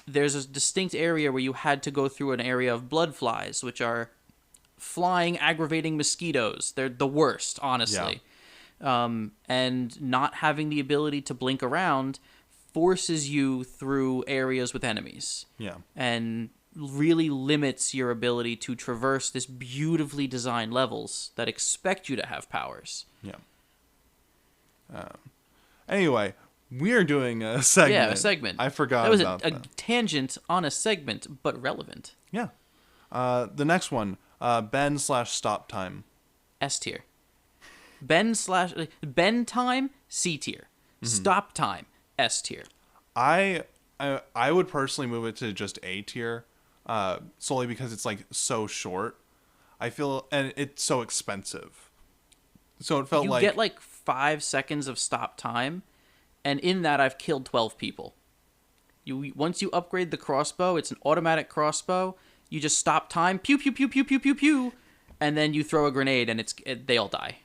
[SPEAKER 2] there's a distinct area where you had to go through an area of blood flies, which are flying aggravating mosquitoes. They're the worst, honestly. And not having the ability to blink around forces you through areas with enemies.
[SPEAKER 1] Yeah.
[SPEAKER 2] And really limits your ability to traverse this beautifully designed levels that expect you to have powers.
[SPEAKER 1] Yeah. Anyway, we are doing a segment.
[SPEAKER 2] Yeah, a segment.
[SPEAKER 1] I forgot
[SPEAKER 2] that was
[SPEAKER 1] about
[SPEAKER 2] a
[SPEAKER 1] that.
[SPEAKER 2] tangent on a segment, but relevant.
[SPEAKER 1] Yeah. The next one, Ben/stop time.
[SPEAKER 2] S tier. Ben time, C tier. Stop time, S tier.
[SPEAKER 1] I would personally move it to just A tier, solely because it's like so short. I feel, and it's so expensive. So it felt
[SPEAKER 2] You
[SPEAKER 1] like
[SPEAKER 2] get like 5 seconds of stop time, and in that I've killed 12 people. Once you upgrade the crossbow, it's an automatic crossbow. You just stop time, pew pew pew pew pew pew pew, and then you throw a grenade, and they all die.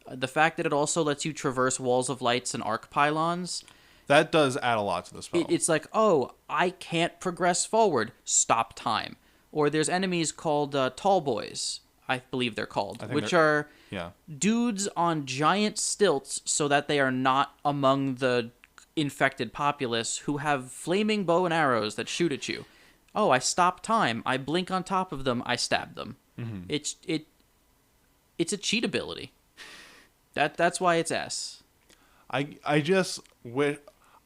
[SPEAKER 2] The fact that it also lets you traverse walls of lights and arc pylons,
[SPEAKER 1] that does add a lot to the spell.
[SPEAKER 2] it's like, oh, I can't progress forward. Stop time. Or there's enemies called tall boys, I believe they're called, which are
[SPEAKER 1] yeah.
[SPEAKER 2] dudes on giant stilts so that they are not among the infected populace who have flaming bow and arrows that shoot at you. Oh, I stop time. I blink on top of them. I stab them.
[SPEAKER 1] Mm-hmm.
[SPEAKER 2] It's a cheat ability. That's why it's S.
[SPEAKER 1] I just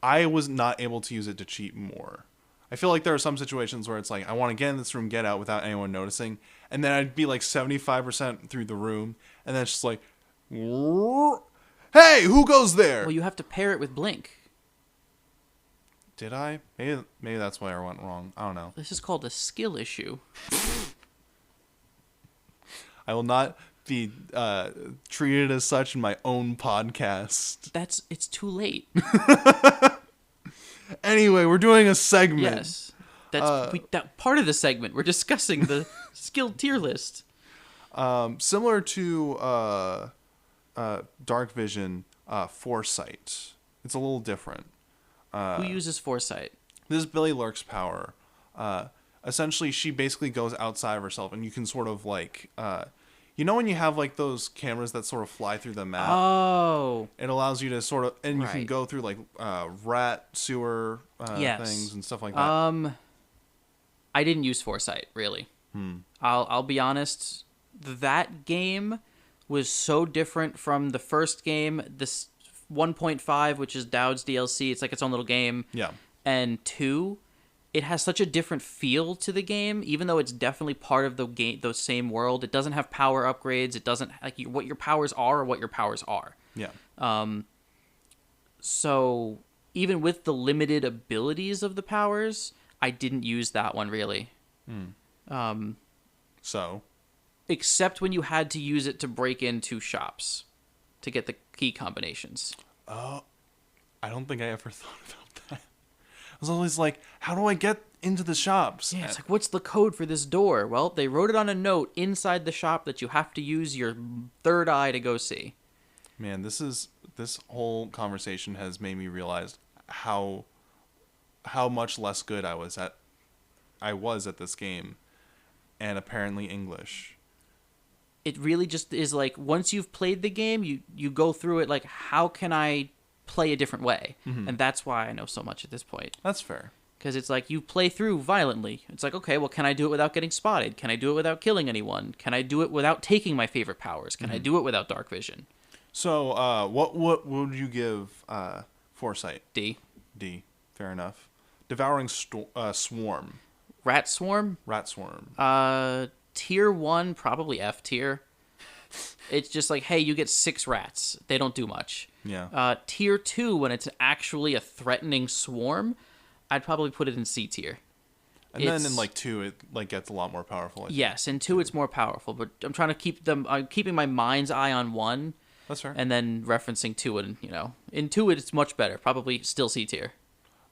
[SPEAKER 1] I was not able to use it to cheat more. I feel like there are some situations where it's like I want to get in this room, get out without anyone noticing, and then I'd be like 75% through the room, and then it's just like, hey, who goes there?
[SPEAKER 2] Well, you have to pair it with blink.
[SPEAKER 1] Did I? Maybe that's where I went wrong. I don't know.
[SPEAKER 2] This is called a skill issue.
[SPEAKER 1] I will not be treated as such in my own podcast.
[SPEAKER 2] It's too late.
[SPEAKER 1] Anyway, we're doing a segment.
[SPEAKER 2] Yes. That part of the segment. We're discussing the skill tier list.
[SPEAKER 1] Similar to dark vision, foresight. It's a little different.
[SPEAKER 2] Who uses foresight?
[SPEAKER 1] This is Billy Lurk's power. Essentially, she basically goes outside of herself, and you can sort of like, you know, when you have like those cameras that sort of fly through the map.
[SPEAKER 2] Oh.
[SPEAKER 1] It allows you to sort of, and you can
[SPEAKER 2] Right.
[SPEAKER 1] go through like rat sewer
[SPEAKER 2] Yes.
[SPEAKER 1] things and stuff like that.
[SPEAKER 2] I didn't use foresight really. I'll be honest. That game was so different from the first game. This 1.5, which is Dowd's DLC, it's like its own little game.
[SPEAKER 1] Yeah.
[SPEAKER 2] And 2, it has such a different feel to the game, even though it's definitely part of the game, the same world. It doesn't have power upgrades. It doesn't like what your powers are or what your powers are.
[SPEAKER 1] Yeah.
[SPEAKER 2] So even with the limited abilities of the powers, I didn't use that one really.
[SPEAKER 1] So.
[SPEAKER 2] Except when you had to use it to break into shops to get the key combinations.
[SPEAKER 1] I don't think I ever thought about that. I was always like, how do I get into the shops?
[SPEAKER 2] Yeah, it's like, what's the code for this door? Well, they wrote it on a note inside the shop that you have to use your third eye to go see.
[SPEAKER 1] Man, this whole conversation has made me realize how much less good I was at this game, and apparently English.
[SPEAKER 2] It really just is like, once you've played the game, you go through it like, how can I play a different way? And that's why I know so much at this point.
[SPEAKER 1] That's fair.
[SPEAKER 2] Because it's like, you play through violently. It's like, okay, well, can I do it without getting spotted? Can I do it without killing anyone? Can I do it without taking my favorite powers? Can I do it without dark vision?
[SPEAKER 1] So, what would you give foresight?
[SPEAKER 2] D.
[SPEAKER 1] D. Fair enough. Devouring swarm.
[SPEAKER 2] Rat swarm?
[SPEAKER 1] Rat swarm.
[SPEAKER 2] Tier 1, probably F tier. It's just like, hey, you get 6 rats. They don't do much.
[SPEAKER 1] Yeah.
[SPEAKER 2] Tier 2, when it's actually a threatening swarm, I'd probably put it in C tier.
[SPEAKER 1] And then in like 2, it like gets a lot more powerful.
[SPEAKER 2] Yes, in 2 it's more powerful, but I'm trying to keep them. I'm keeping my mind's eye on 1.
[SPEAKER 1] That's fair.
[SPEAKER 2] And then referencing 2, and in 2 it's much better. Probably still C tier.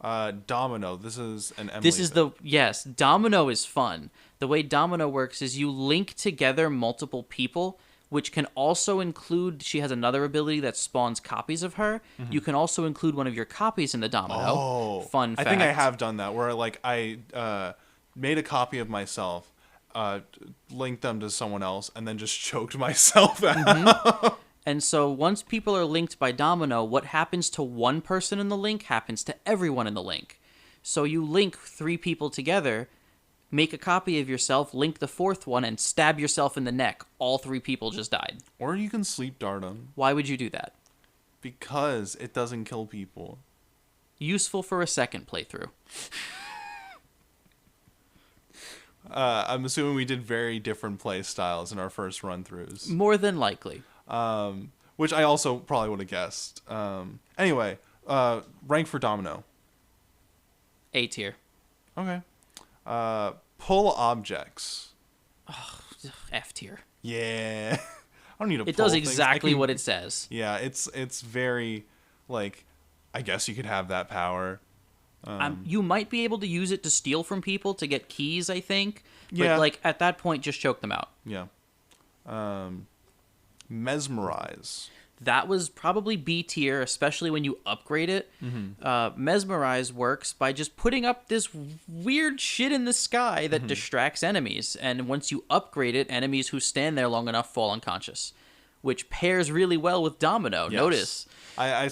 [SPEAKER 1] Domino. This is an Emily.
[SPEAKER 2] This is yes. Domino is fun. The way Domino works is you link together multiple people, which can also include. She has another ability that spawns copies of her. You can also include one of your copies in the Domino.
[SPEAKER 1] Oh,
[SPEAKER 2] fun fact.
[SPEAKER 1] I think I have done that where like I made a copy of myself, linked them to someone else, and then just choked myself out.
[SPEAKER 2] And so once people are linked by Domino, what happens to one person in the link happens to everyone in the link. So you link 3 people together, make a copy of yourself, link the 4th one, and stab yourself in the neck. All 3 people just died.
[SPEAKER 1] Or you can sleep dart them.
[SPEAKER 2] Why would you do that?
[SPEAKER 1] Because it doesn't kill people.
[SPEAKER 2] Useful for a second playthrough.
[SPEAKER 1] I'm assuming we did very different play styles in our first run-throughs.
[SPEAKER 2] More than likely.
[SPEAKER 1] Which I also probably would have guessed. Anyway, rank for Domino.
[SPEAKER 2] A tier.
[SPEAKER 1] Okay. Pull objects.
[SPEAKER 2] F tier.
[SPEAKER 1] Yeah. I don't need to pull
[SPEAKER 2] It does
[SPEAKER 1] things.
[SPEAKER 2] exactly what it says.
[SPEAKER 1] Yeah, it's very, like, I guess you could have that power.
[SPEAKER 2] You might be able to use it to steal from people to get keys, I think. But,
[SPEAKER 1] Yeah.
[SPEAKER 2] like, at that point, just choke them out.
[SPEAKER 1] Yeah. Mesmerize.
[SPEAKER 2] That was probably B tier, especially when you upgrade it. Mesmerize works by just putting up this weird shit in the sky that distracts enemies. And once you upgrade it, enemies who stand there long enough fall unconscious, which pairs really well with Domino.
[SPEAKER 1] Yes.
[SPEAKER 2] Notice.
[SPEAKER 1] I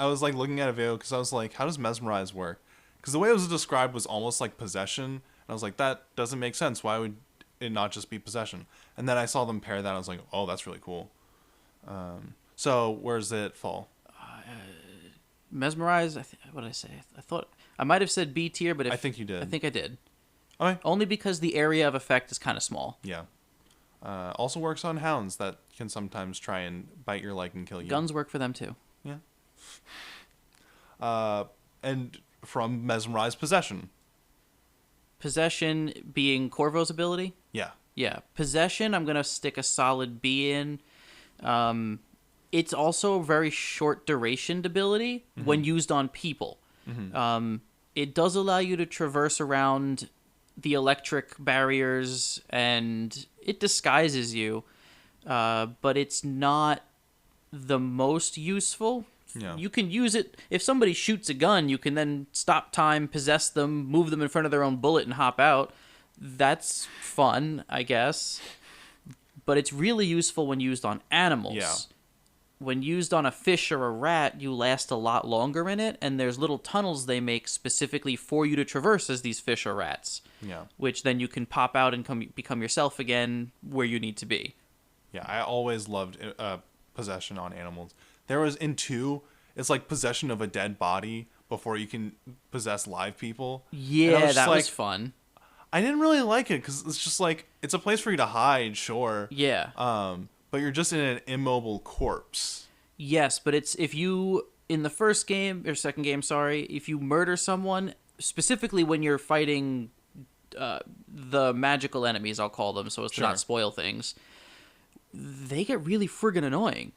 [SPEAKER 1] was like looking at a video because I was like, how does Mesmerize work? Because the way it was described was almost like possession. And I was like, that doesn't make sense. Why would it not just be possession? And then I saw them pair that. And I was like, oh, that's really cool. So where's it fall?
[SPEAKER 2] Mesmerize, what did I say? I thought I might have said B tier, but
[SPEAKER 1] I think you did.
[SPEAKER 2] I think I did.
[SPEAKER 1] Okay.
[SPEAKER 2] Only because the area of effect is kind of small.
[SPEAKER 1] Yeah. Also works on hounds that can sometimes try and bite your leg and kill you.
[SPEAKER 2] Guns work for them too.
[SPEAKER 1] Yeah. And from Mesmerize, possession.
[SPEAKER 2] Possession being Corvo's ability.
[SPEAKER 1] Yeah.
[SPEAKER 2] Yeah, possession. I'm gonna stick a solid B in. It's also a very short duration ability when used on people. It does allow you to traverse around the electric barriers, and it disguises you, but it's not the most useful.
[SPEAKER 1] Yeah.
[SPEAKER 2] You can use it if somebody shoots a gun. You can then stop time, possess them, move them in front of their own bullet, and hop out. That's fun, I guess. But it's really useful when used on animals.
[SPEAKER 1] Yeah.
[SPEAKER 2] When used on a fish or a rat, you last a lot longer in it, and there's little tunnels they make specifically for you to traverse as these fish or rats.
[SPEAKER 1] Yeah.
[SPEAKER 2] Which then you can pop out and become yourself again where you need to be.
[SPEAKER 1] Yeah, I always loved possession on animals. There was in 2, it's like possession of a dead body before you can possess live people.
[SPEAKER 2] Yeah, that was fun.
[SPEAKER 1] I didn't really like it because it's just like, it's a place for you to hide, sure.
[SPEAKER 2] Yeah.
[SPEAKER 1] But you're just in an immobile corpse.
[SPEAKER 2] Yes, but it's if you, in the first game, or second game, sorry, if you murder someone, specifically when you're fighting the magical enemies, I'll call them, so as to not spoil things, they get really friggin' annoying.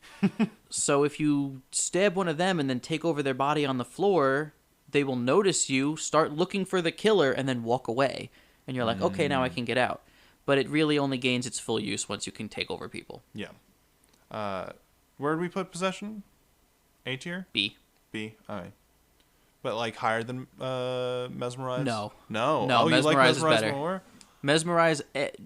[SPEAKER 2] So if you stab one of them and then take over their body on the floor, they will notice you, start looking for the killer, and then walk away. And you're like, okay, now I can get out. But it really only gains its full use once you can take over people.
[SPEAKER 1] Yeah. Where did we put possession? A tier?
[SPEAKER 2] B.
[SPEAKER 1] B. All right. But like higher than mesmerize?
[SPEAKER 2] No.
[SPEAKER 1] No.
[SPEAKER 2] No,
[SPEAKER 1] Oh,
[SPEAKER 2] mesmerize,
[SPEAKER 1] you like
[SPEAKER 2] is better.
[SPEAKER 1] More?
[SPEAKER 2] Mesmerize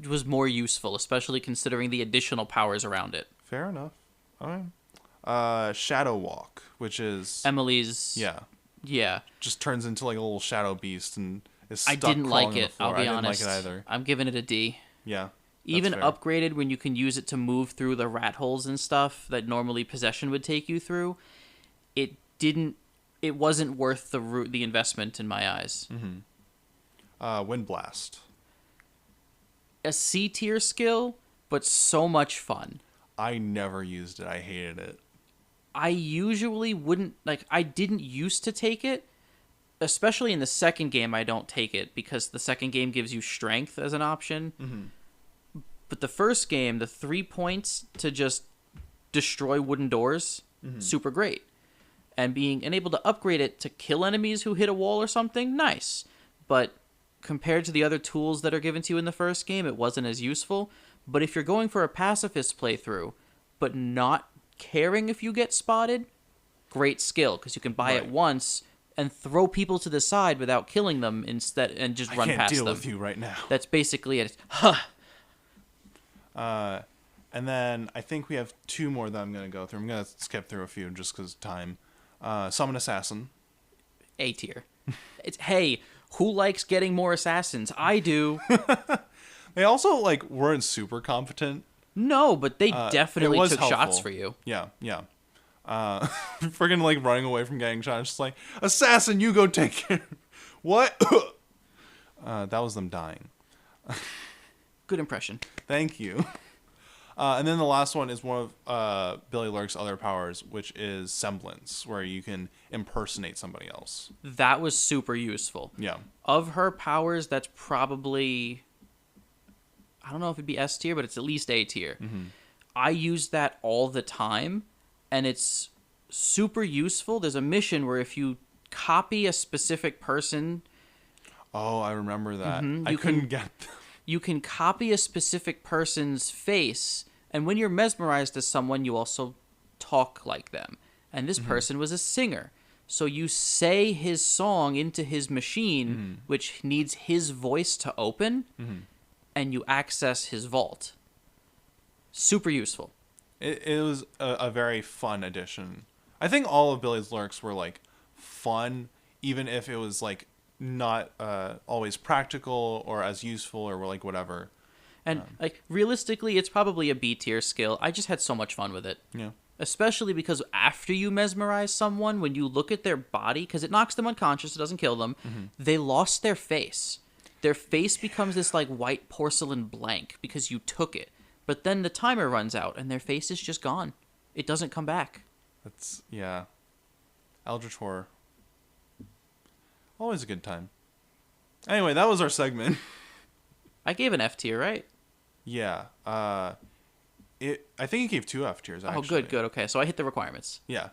[SPEAKER 2] was more useful, especially considering the additional powers around it.
[SPEAKER 1] Fair enough. All right. Shadow Walk, which is
[SPEAKER 2] Emily's.
[SPEAKER 1] Yeah.
[SPEAKER 2] Yeah.
[SPEAKER 1] Just turns into like a little shadow beast and is stuck
[SPEAKER 2] I didn't
[SPEAKER 1] crawling
[SPEAKER 2] like
[SPEAKER 1] on
[SPEAKER 2] it.
[SPEAKER 1] the floor.
[SPEAKER 2] I'll be
[SPEAKER 1] I
[SPEAKER 2] honest.
[SPEAKER 1] didn't like it either.
[SPEAKER 2] I'm giving it a D.
[SPEAKER 1] Yeah.
[SPEAKER 2] Even
[SPEAKER 1] fair.
[SPEAKER 2] upgraded when you can use it to move through the rat holes and stuff that normally possession would take you through, it wasn't worth the investment in my eyes.
[SPEAKER 1] Wind Blast.
[SPEAKER 2] A C tier skill, but so much fun.
[SPEAKER 1] I never used it. I hated it.
[SPEAKER 2] I usually wouldn't, I didn't used to take it, especially in the second game I don't take it, because the second game gives you strength as an option. But the first game, the 3 points to just destroy wooden doors, super great. And able to upgrade it to kill enemies who hit a wall or something, nice. But compared to the other tools that are given to you in the first game, it wasn't as useful. But if you're going for a pacifist playthrough, but not caring if you get spotted, great skill, because you can buy it once and throw people to the side without killing them instead, and just run past them.
[SPEAKER 1] I can't deal with you right now.
[SPEAKER 2] That's basically it.
[SPEAKER 1] And then I think we have 2 more that I'm going to go through. I'm going to skip through a few just because of time. Summon Assassin.
[SPEAKER 2] A tier. Hey, who likes getting more assassins? I do.
[SPEAKER 1] They also weren't super competent.
[SPEAKER 2] No, but they definitely took
[SPEAKER 1] helpful.
[SPEAKER 2] shots for you.
[SPEAKER 1] Yeah. Friggin' running away from getting shot. It's just like, assassin, you go take care. What? That was them dying.
[SPEAKER 2] Good impression.
[SPEAKER 1] Thank you. And then the last one is one of Billy Lurk's other powers, which is Semblance, where you can impersonate somebody else.
[SPEAKER 2] That was super useful.
[SPEAKER 1] Yeah.
[SPEAKER 2] Of her powers, that's probably, I don't know if it'd be S tier, but it's at least A tier. I use that all the time, and it's super useful. There's a mission where if you copy a specific person...
[SPEAKER 1] Oh, I remember that. I couldn't get...
[SPEAKER 2] You can copy a specific person's face, and when you're mesmerized as someone, you also talk like them. And this person was a singer. So you say his song into his machine, which needs his voice to open, and you access his vault. Super useful.
[SPEAKER 1] It was a very fun addition. I think all of Billy's Lurks were, fun, even if it was, not always practical or as useful or whatever.
[SPEAKER 2] And realistically, it's probably a B tier skill. I just had so much fun with it.
[SPEAKER 1] Yeah.
[SPEAKER 2] Especially because after you mesmerize someone, when you look at their body, because it knocks them unconscious, it doesn't kill them, they lost their face. Their face becomes this white porcelain blank because you took it. But then the timer runs out and their face is just gone. It doesn't come back.
[SPEAKER 1] That's Eldritch Horror. Always a good time. Anyway, that was our segment.
[SPEAKER 2] I gave an F tier, right?
[SPEAKER 1] Yeah. I think you gave 2 F tiers, actually.
[SPEAKER 2] Oh, good. Okay, so I hit the requirements.
[SPEAKER 1] Yeah.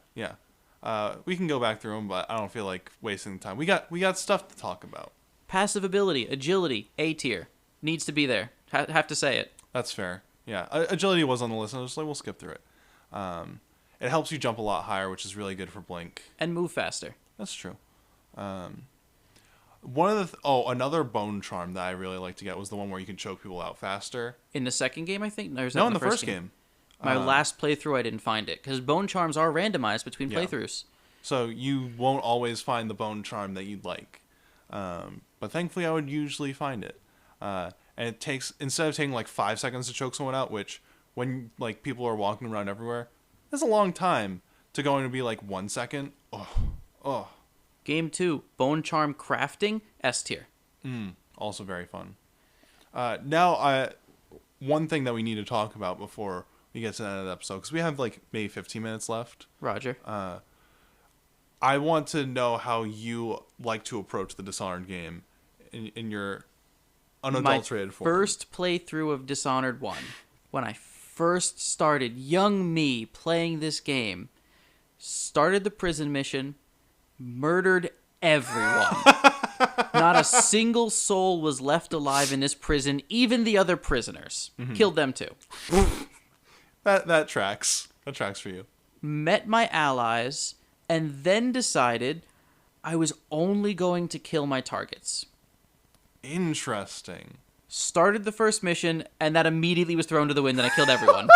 [SPEAKER 1] We can go back through them, but I don't feel like wasting the time. We got stuff to talk about.
[SPEAKER 2] Passive ability, agility, A tier. Needs to be there. Have to say it.
[SPEAKER 1] That's fair. Yeah. Agility was on the list, and I was just we'll skip through it. it helps you jump a lot higher, which is really good for Blink.
[SPEAKER 2] And move faster.
[SPEAKER 1] That's true. Another bone charm that I really like to get was the one where you can choke people out faster.
[SPEAKER 2] In the second game, I think? No,
[SPEAKER 1] In the first game.
[SPEAKER 2] My last playthrough, I didn't find it, because bone charms are randomized between playthroughs.
[SPEAKER 1] So you won't always find the bone charm that you'd like. But thankfully, I would usually find it. And it takes, instead of taking like 5 seconds to choke someone out, which when like people are walking around everywhere, that's a long time, to going to be like 1 second. Oh.
[SPEAKER 2] Game 2, bone charm crafting, S tier.
[SPEAKER 1] Also very fun. Now, one thing that we need to talk about before we get to the end of the episode, because we have like maybe 15 minutes left.
[SPEAKER 2] Roger.
[SPEAKER 1] I want to know how you like to approach the Dishonored game in your unadulterated form.
[SPEAKER 2] My first playthrough of Dishonored 1, when I first started, young me, playing this game, started the prison mission, murdered everyone. Not a single soul was left alive in this prison, even the other prisoners. Killed them too.
[SPEAKER 1] That tracks. That tracks for you.
[SPEAKER 2] Met my allies, and then decided I was only going to kill my targets.
[SPEAKER 1] Interesting.
[SPEAKER 2] Started the first mission, and that immediately was thrown to the wind, and I killed everyone.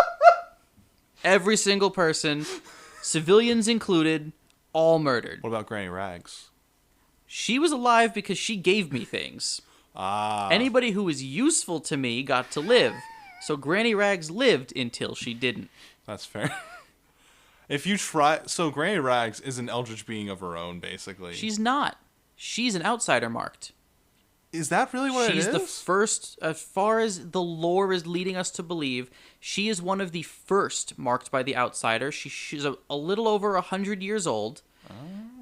[SPEAKER 2] Every single person, civilians included, all murdered.
[SPEAKER 1] What about Granny Rags?
[SPEAKER 2] She was alive because she gave me things. Anybody who was useful to me got to live. So Granny Rags lived until she didn't.
[SPEAKER 1] That's fair. If you try... So Granny Rags is an eldritch being of her own, basically.
[SPEAKER 2] She's not. She's an outsider marked.
[SPEAKER 1] Is that really what it is?
[SPEAKER 2] She's the first, as far as the lore is leading us to believe, she is one of the first marked by the outsider. She's a little over 100 years old.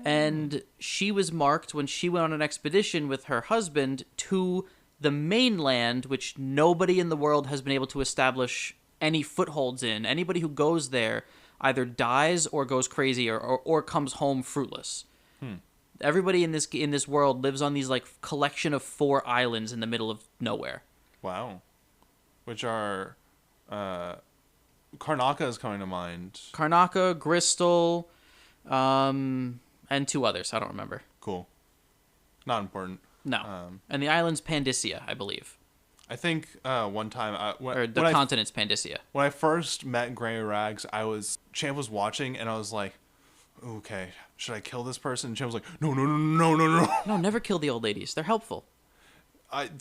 [SPEAKER 2] And she was marked when she went on an expedition with her husband to the mainland, which nobody in the world has been able to establish any footholds in. Anybody who goes there either dies or goes crazy or comes home fruitless. Everybody in this world lives on these like collection of 4 islands in the middle of nowhere.
[SPEAKER 1] Wow. Which are... Karnaka is coming to mind.
[SPEAKER 2] Karnaka, Gristle, and 2 others. I don't remember.
[SPEAKER 1] Cool. Not important.
[SPEAKER 2] No. And the island's Pandysia, I believe.
[SPEAKER 1] I think one time...
[SPEAKER 2] the continent's Pandysia.
[SPEAKER 1] When I first met Granny Rags, Champ was watching, and I was like, okay, should I kill this person? And Champ was like, no.
[SPEAKER 2] No, never kill the old ladies. They're helpful.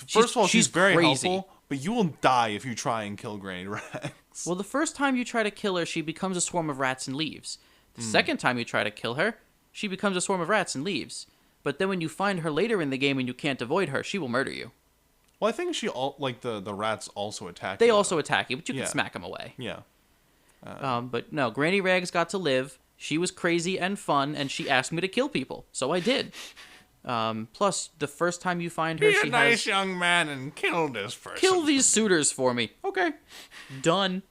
[SPEAKER 1] First of all, she's very
[SPEAKER 2] crazy.
[SPEAKER 1] helpful, but you will die if you try and kill Granny Rags.
[SPEAKER 2] Well, the first time you try to kill her, she becomes a swarm of rats and leaves. The second time you try to kill her, she becomes a swarm of rats and leaves. But then when you find her later in the game and you can't avoid her, she will murder you.
[SPEAKER 1] Well, I think the rats also attack
[SPEAKER 2] you. They
[SPEAKER 1] though.
[SPEAKER 2] also attack you, but you can smack them away.
[SPEAKER 1] Yeah.
[SPEAKER 2] But no, Granny Rags got to live. She was crazy and fun, and she asked me to kill people, so I did. Plus, the first time you find her,
[SPEAKER 1] Be a nice young man and kill this person.
[SPEAKER 2] Kill these suitors for me. Okay. Done.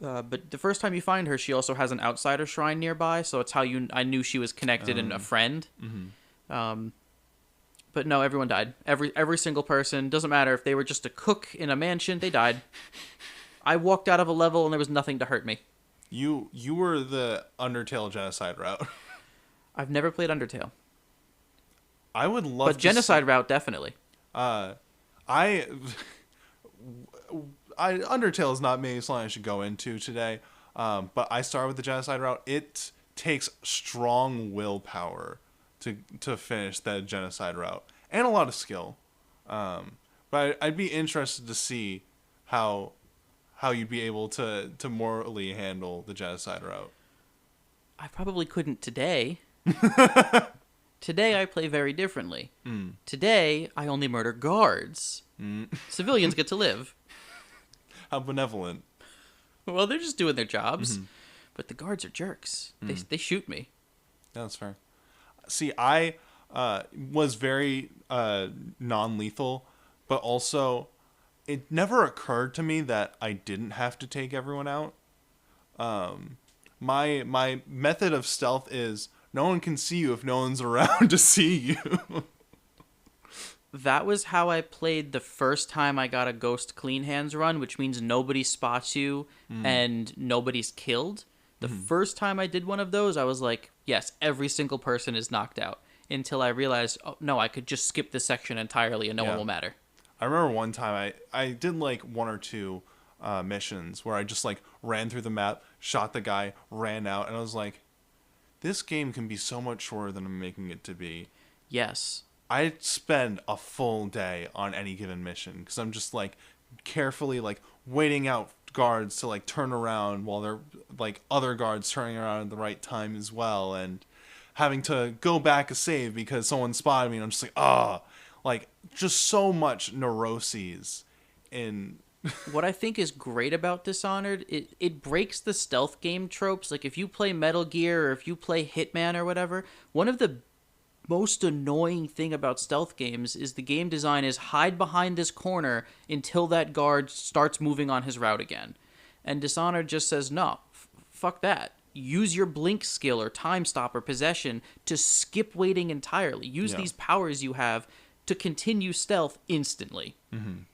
[SPEAKER 2] But the first time you find her, she also has an outsider shrine nearby, so it's how I knew she was connected and a friend. But no, everyone died. Every single person. Doesn't matter if they were just a cook in a mansion, they died. I walked out of a level and there was nothing to hurt me.
[SPEAKER 1] You were the Undertale genocide route.
[SPEAKER 2] I've never played Undertale.
[SPEAKER 1] I would love
[SPEAKER 2] But genocide route, definitely.
[SPEAKER 1] Undertale is not maybe something I should go into today, but I started with the genocide route. It takes strong willpower to finish that genocide route, and a lot of skill. But I'd be interested to see how you'd be able to morally handle the genocide route.
[SPEAKER 2] I probably couldn't today. Today I play very differently. Today I only murder guards. Civilians get to live.
[SPEAKER 1] How benevolent.
[SPEAKER 2] Well, they're just doing their jobs. But the guards are jerks. They shoot me.
[SPEAKER 1] Yeah, that's fair. See, I was very non-lethal, but also it never occurred to me that I didn't have to take everyone out. My method of stealth is no one can see you if no one's around to see you.
[SPEAKER 2] That was how I played the first time I got a Ghost Clean Hands run, which means nobody spots you and nobody's killed. The first time I did one of those, I was like, yes, every single person is knocked out. Until I realized, oh, no, I could just skip this section entirely and no one will matter.
[SPEAKER 1] I remember one time I did like 1 or 2 missions where I just like ran through the map, shot the guy, ran out, and I was like, this game can be so much shorter than I'm making it to be.
[SPEAKER 2] Yes.
[SPEAKER 1] I spend a full day on any given mission because I'm just like carefully like waiting out guards to like turn around while they're like other guards turning around at the right time as well, and having to go back a save because someone spotted me, and I'm just like, like just so much neuroses in.
[SPEAKER 2] What I think is great about Dishonored, it breaks the stealth game tropes. Like if you play Metal Gear or if you play Hitman or whatever, one of the most annoying thing about stealth games is the game design is hide behind this corner until that guard starts moving on his route again. And Dishonored just says, no, fuck that. Use your blink skill or time stop or possession to skip waiting entirely. Use these powers you have to continue stealth instantly. Mm-hmm.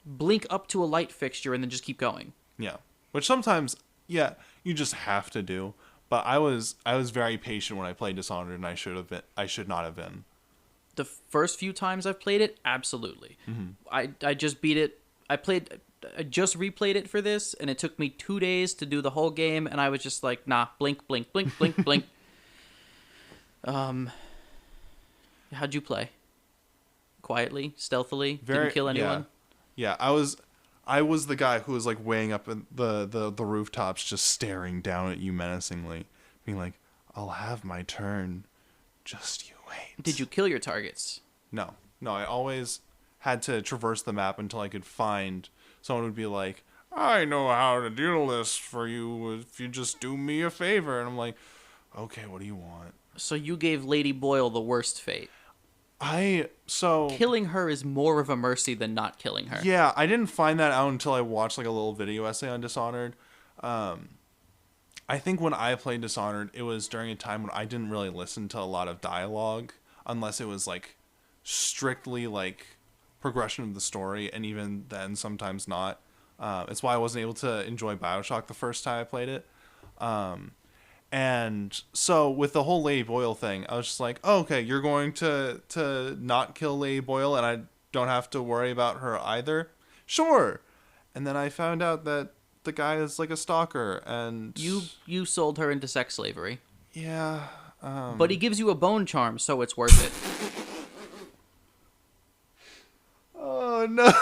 [SPEAKER 2] Blink up to a light fixture and then just keep going.
[SPEAKER 1] Yeah. Which sometimes, you just have to do. But I was very patient when I played Dishonored, and I should not have been.
[SPEAKER 2] The first few times I've played it, absolutely. Mm-hmm. I just beat it. I just replayed it for this, and it took me 2 days to do the whole game, and I was just like, nah, blink, blink, blink, blink, blink. How'd you play? Quietly, stealthily, didn't kill anyone?
[SPEAKER 1] Yeah, I was the guy who was like weighing up at the rooftops, just staring down at you menacingly, being like, I'll have my turn. Just you wait.
[SPEAKER 2] Did you kill your targets?
[SPEAKER 1] No, I always had to traverse the map until I could find someone who would be like, I know how to deal this for you if you just do me a favor. And I'm like, okay, what do you want?
[SPEAKER 2] So you gave Lady Boyle the worst fate. Killing her is more of a mercy than not killing her.
[SPEAKER 1] Yeah, I didn't find that out until I watched like a little video essay on Dishonored. I think when I played Dishonored, it was during a time when I didn't really listen to a lot of dialogue unless it was like strictly like progression of the story, and even then sometimes not. It's why I wasn't able to enjoy BioShock the first time I played it. And so with the whole Lady Boyle thing, I was just like, oh, okay, you're going to not kill Lady Boyle and I don't have to worry about her either? Sure. And then I found out that the guy is like a stalker, and...
[SPEAKER 2] You sold her into sex slavery.
[SPEAKER 1] Yeah.
[SPEAKER 2] But he gives you a bone charm, so it's worth it.
[SPEAKER 1] Oh, no.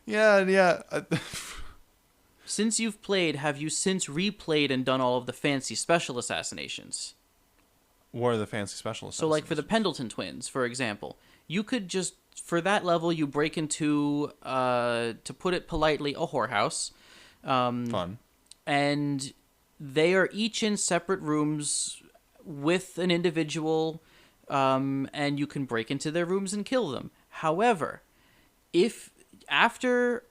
[SPEAKER 1] Yeah.
[SPEAKER 2] Since you've played, have you since replayed and done all of the fancy special assassinations?
[SPEAKER 1] What are the fancy special assassinations?
[SPEAKER 2] So, like for the Pendleton twins, for example, you could just, for that level, you break into, to put it politely, a whorehouse.
[SPEAKER 1] Fun.
[SPEAKER 2] And they are each in separate rooms with an individual, and you can break into their rooms and kill them. However, after...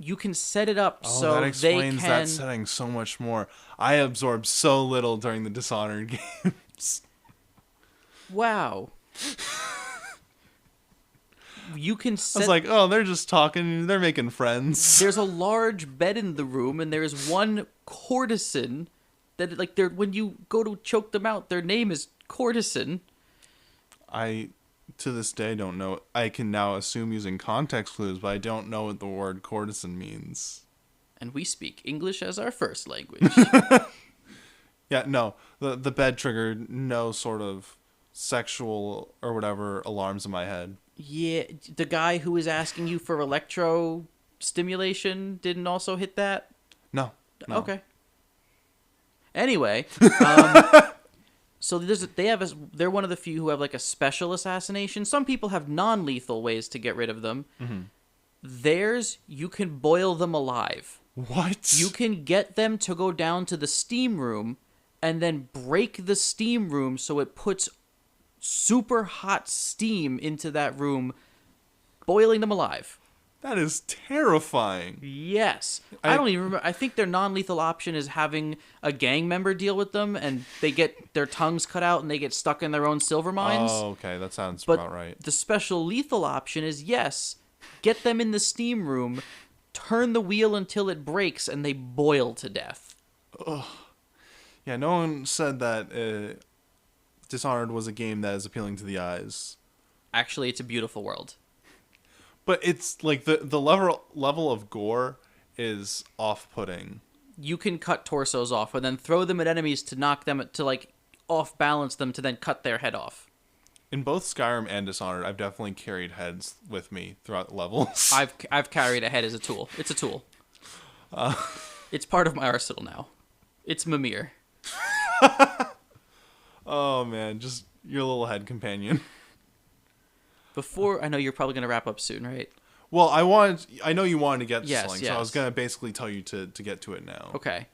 [SPEAKER 2] you can set it up so
[SPEAKER 1] that explains
[SPEAKER 2] they can...
[SPEAKER 1] that setting so much more. I absorbed so little during the Dishonored games.
[SPEAKER 2] Wow. You can set...
[SPEAKER 1] I was like, oh, they're just talking. They're making friends.
[SPEAKER 2] There's a large bed in the room, and there's one courtesan that, like, when you go to choke them out, their name is Courtesan.
[SPEAKER 1] I, to this day, don't know. I can now assume using context clues, but I don't know what the word courtesan means.
[SPEAKER 2] And we speak English as our first language.
[SPEAKER 1] Yeah, no. The bed triggered no sort of sexual or whatever alarms in my head.
[SPEAKER 2] Yeah, the guy who was asking you for electro stimulation didn't also hit that?
[SPEAKER 1] No.
[SPEAKER 2] Okay. Anyway, so they're one of the few who have like a special assassination. Some people have non-lethal ways to get rid of them. Mm-hmm. Theirs, you can boil them alive.
[SPEAKER 1] What?
[SPEAKER 2] You can get them to go down to the steam room and then break the steam room so it puts super hot steam into that room, boiling them alive.
[SPEAKER 1] That is terrifying.
[SPEAKER 2] Yes. I don't even remember. I think their non-lethal option is having a gang member deal with them, and they get their tongues cut out and they get stuck in their own silver mines.
[SPEAKER 1] Oh, okay. That sounds about right.
[SPEAKER 2] The special lethal option is, yes, get them in the steam room, turn the wheel until it breaks and they boil to death.
[SPEAKER 1] Yeah, no one said that Dishonored was a game that is appealing to the eyes.
[SPEAKER 2] Actually, it's a beautiful world.
[SPEAKER 1] But it's like the level of gore is off-putting.
[SPEAKER 2] You can cut torsos off and then throw them at enemies to knock them, to like off-balance them to then cut their head off.
[SPEAKER 1] In both Skyrim and Dishonored, I've definitely carried heads with me throughout levels.
[SPEAKER 2] I've carried a head as a tool. It's a tool. It's part of my arsenal now. It's Mimir.
[SPEAKER 1] Oh man, just your little head companion.
[SPEAKER 2] Before, I know you're probably going to wrap up soon, right?
[SPEAKER 1] Well, I know you wanted to get to Sling,
[SPEAKER 2] yes.
[SPEAKER 1] so I was going to basically tell you to get to it now.
[SPEAKER 2] Okay.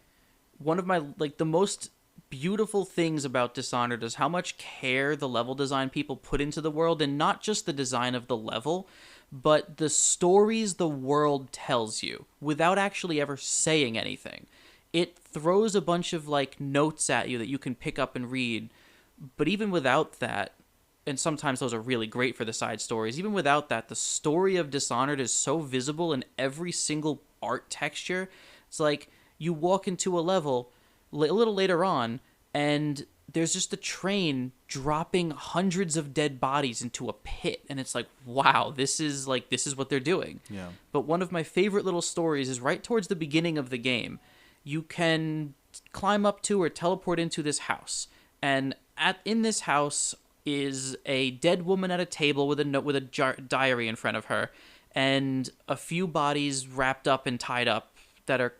[SPEAKER 2] One of my, the most beautiful things about Dishonored is how much care the level design people put into the world, and not just the design of the level, but the stories the world tells you without actually ever saying anything. It throws a bunch of, notes at you that you can pick up and read, but even without that, and sometimes those are really great for the side stories. Even without that, the story of Dishonored is so visible in every single art texture. It's like you walk into a level a little later on, and there's just a train dropping hundreds of dead bodies into a pit, and it's like, wow, this is what they're doing.
[SPEAKER 1] Yeah.
[SPEAKER 2] But one of my favorite little stories is right towards the beginning of the game. You can climb up to or teleport into this house, and in this house is a dead woman at a table with a note with a diary in front of her, and a few bodies wrapped up and tied up that are,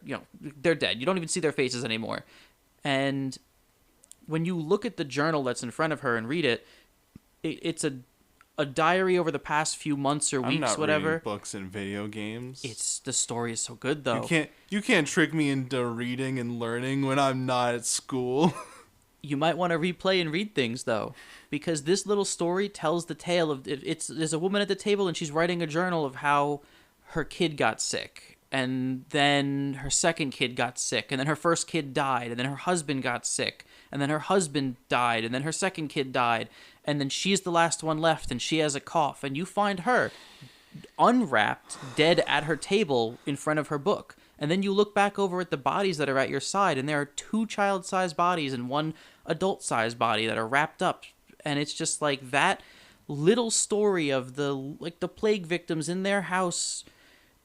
[SPEAKER 2] they're dead. You don't even see their faces anymore. And when you look at the journal that's in front of her and read it, it's a diary over the past few months or weeks,
[SPEAKER 1] I'm not
[SPEAKER 2] whatever.
[SPEAKER 1] reading books and video games.
[SPEAKER 2] The story is so good though.
[SPEAKER 1] You can't trick me into reading and learning when I'm not at school.
[SPEAKER 2] You might want to replay and read things, though, because this little story tells the tale of... There's a woman at the table, and she's writing a journal of how her kid got sick, and then her second kid got sick, and then her first kid died, and then her husband got sick, and then her husband died, and then her second kid died, and then she's the last one left, and she has a cough, and you find her unwrapped, dead at her table in front of her book. And then you look back over at the bodies that are at your side, and there are 2 child-sized bodies and 1 adult-sized body that are wrapped up. And it's just like that little story of the plague victims in their house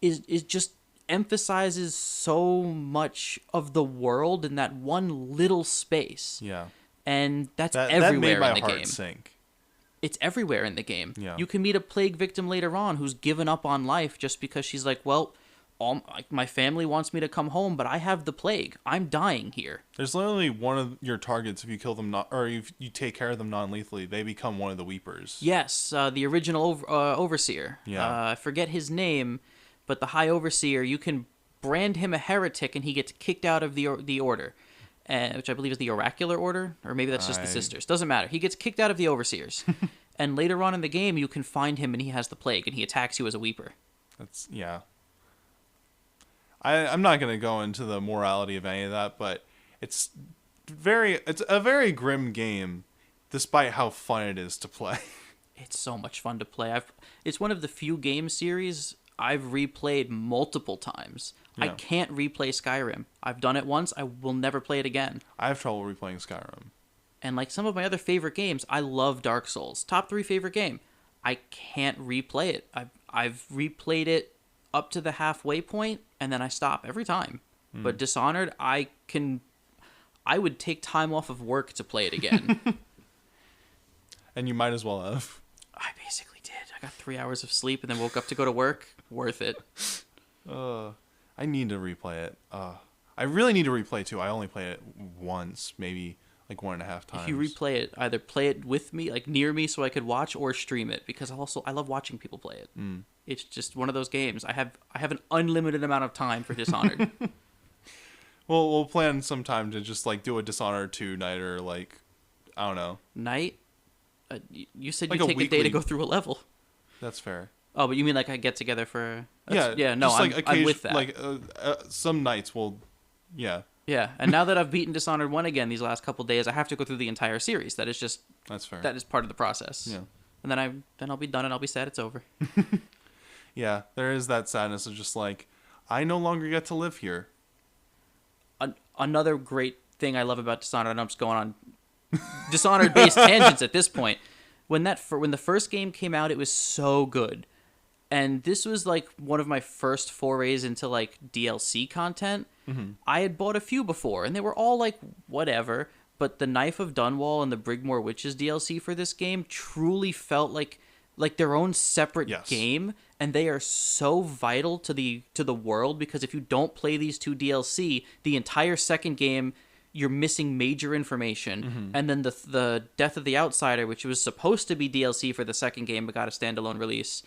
[SPEAKER 2] is just emphasizes so much of the world in that one little space.
[SPEAKER 1] Yeah.
[SPEAKER 2] And that's everywhere
[SPEAKER 1] that made
[SPEAKER 2] in the
[SPEAKER 1] my
[SPEAKER 2] game.
[SPEAKER 1] heart sink.
[SPEAKER 2] It's everywhere in the game.
[SPEAKER 1] Yeah.
[SPEAKER 2] You can meet a plague victim later on who's given up on life just because she's like, well, my family wants me to come home, but I have the plague. I'm dying here.
[SPEAKER 1] There's literally one of your targets, if you kill them, or if you take care of them non-lethally, they become one of the Weepers.
[SPEAKER 2] Yes, the original overseer.
[SPEAKER 1] Yeah.
[SPEAKER 2] I forget his name, but the High Overseer, you can brand him a heretic and he gets kicked out of the order, which I believe is the Oracular Order, or maybe that's just the Sisters. Doesn't matter. He gets kicked out of the Overseers. And later on in the game, you can find him and he has the plague, and he attacks you as a Weeper.
[SPEAKER 1] Yeah. I'm not going to go into the morality of any of that, but it's a very grim game, despite how fun it is to play.
[SPEAKER 2] It's so much fun to play. It's one of the few game series I've replayed multiple times. Yeah. I can't replay Skyrim. I've done it once. I will never play it again.
[SPEAKER 1] I have trouble replaying Skyrim.
[SPEAKER 2] And like some of my other favorite games, I love Dark Souls. Top 3 favorite game. I can't replay it. I've replayed it up to the halfway point, and then I stop every time. But Dishonored, I would take time off of work to play it again.
[SPEAKER 1] And you might as well have.
[SPEAKER 2] I basically did. I got 3 hours of sleep and then woke up to go to work. Worth it.
[SPEAKER 1] I need to replay it. I really need to replay too. I only played it once, maybe like 1.5 times.
[SPEAKER 2] If you replay it, either play it with me, like near me, so I could watch, or stream it, because I love watching people play it. It's just one of those games. I have an unlimited amount of time for Dishonored.
[SPEAKER 1] Well, we'll plan sometime to just do a Dishonored 2 night, or I don't know.
[SPEAKER 2] Night? You said you take a day to go through a level.
[SPEAKER 1] That's fair.
[SPEAKER 2] Oh, but you mean I get together for?
[SPEAKER 1] Yeah.
[SPEAKER 2] No, I'm with that.
[SPEAKER 1] Some nights we'll, yeah.
[SPEAKER 2] Yeah, and now that I've beaten Dishonored 1 again these last couple days, I have to go through the entire series.
[SPEAKER 1] That's fair.
[SPEAKER 2] That is part of the process.
[SPEAKER 1] Yeah.
[SPEAKER 2] And then I'll be done and I'll be sad it's over.
[SPEAKER 1] Yeah, there is that sadness of just I no longer get to live here.
[SPEAKER 2] Another great thing I love about Dishonored, and I'm just going on Dishonored-based tangents at this point. When the first game came out, it was so good. And this was like one of my first forays into like DLC content. Mm-hmm. I had bought a few before, and they were all like whatever. But the Knife of Dunwall and the Brigmore Witches DLC for this game truly felt like their own separate game, and they are so vital to the world, because if you don't play these two DLC, the entire second game, you're missing major information. Mm-hmm. And then the Death of the Outsider, which was supposed to be DLC for the second game but got a standalone release,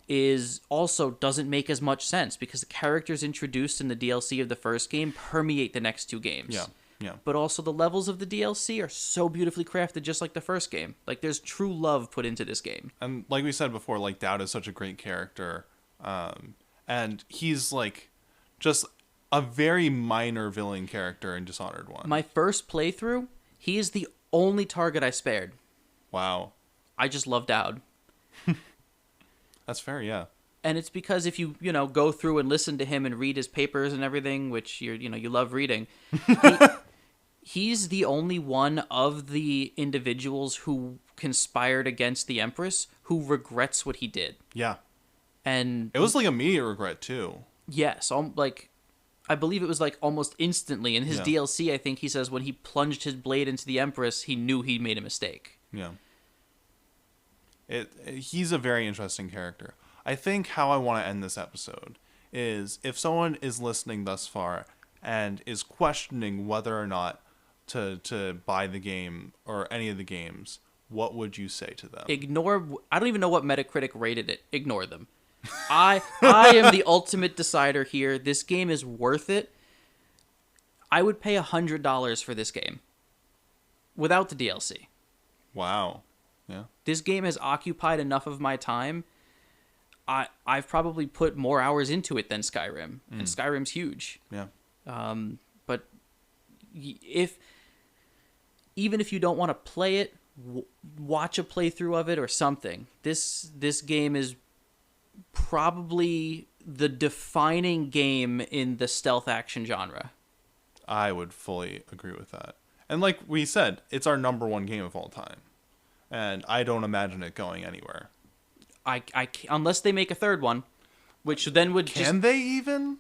[SPEAKER 2] is also doesn't make as much sense, because the characters introduced in the DLC of the first game permeate the next two games.
[SPEAKER 1] Yeah.
[SPEAKER 2] But also the levels of the DLC are so beautifully crafted, just like the first game. Like, there's true love put into this game.
[SPEAKER 1] And like we said before, like, Dowd is such a great character. And he's, like, just a very minor villain character in Dishonored 1.
[SPEAKER 2] My first playthrough, he is the only target I spared.
[SPEAKER 1] Wow.
[SPEAKER 2] I just love Dowd.
[SPEAKER 1] That's fair, yeah.
[SPEAKER 2] And it's because if you go through and listen to him and read his papers and everything, which you love reading, he's the only one of the individuals who conspired against the Empress who regrets what he did.
[SPEAKER 1] Yeah.
[SPEAKER 2] And
[SPEAKER 1] it was like immediate regret too.
[SPEAKER 2] Yes, I believe it was like almost instantly. In his DLC, I think he says when he plunged his blade into the Empress, he knew he'd made a mistake.
[SPEAKER 1] Yeah. He's a very interesting character. I think how I want to end this episode is, if someone is listening thus far and is questioning whether or not to buy the game or any of the games, what would you say to them?
[SPEAKER 2] I don't even know what Metacritic rated it. Ignore them. I am the ultimate decider here. This game is worth it. I would pay $100 for this game without the DLC.
[SPEAKER 1] Wow. Yeah.
[SPEAKER 2] This game has occupied enough of my time. I've probably put more hours into it than Skyrim, and Skyrim's huge.
[SPEAKER 1] Yeah.
[SPEAKER 2] But even if you don't want to play it, watch a playthrough of it or something. This game is probably the defining game in the stealth action genre.
[SPEAKER 1] I would fully agree with that. And like we said, it's our number one game of all time. And I don't imagine it going anywhere.
[SPEAKER 2] Unless they make a third one, which then would
[SPEAKER 1] Can they even?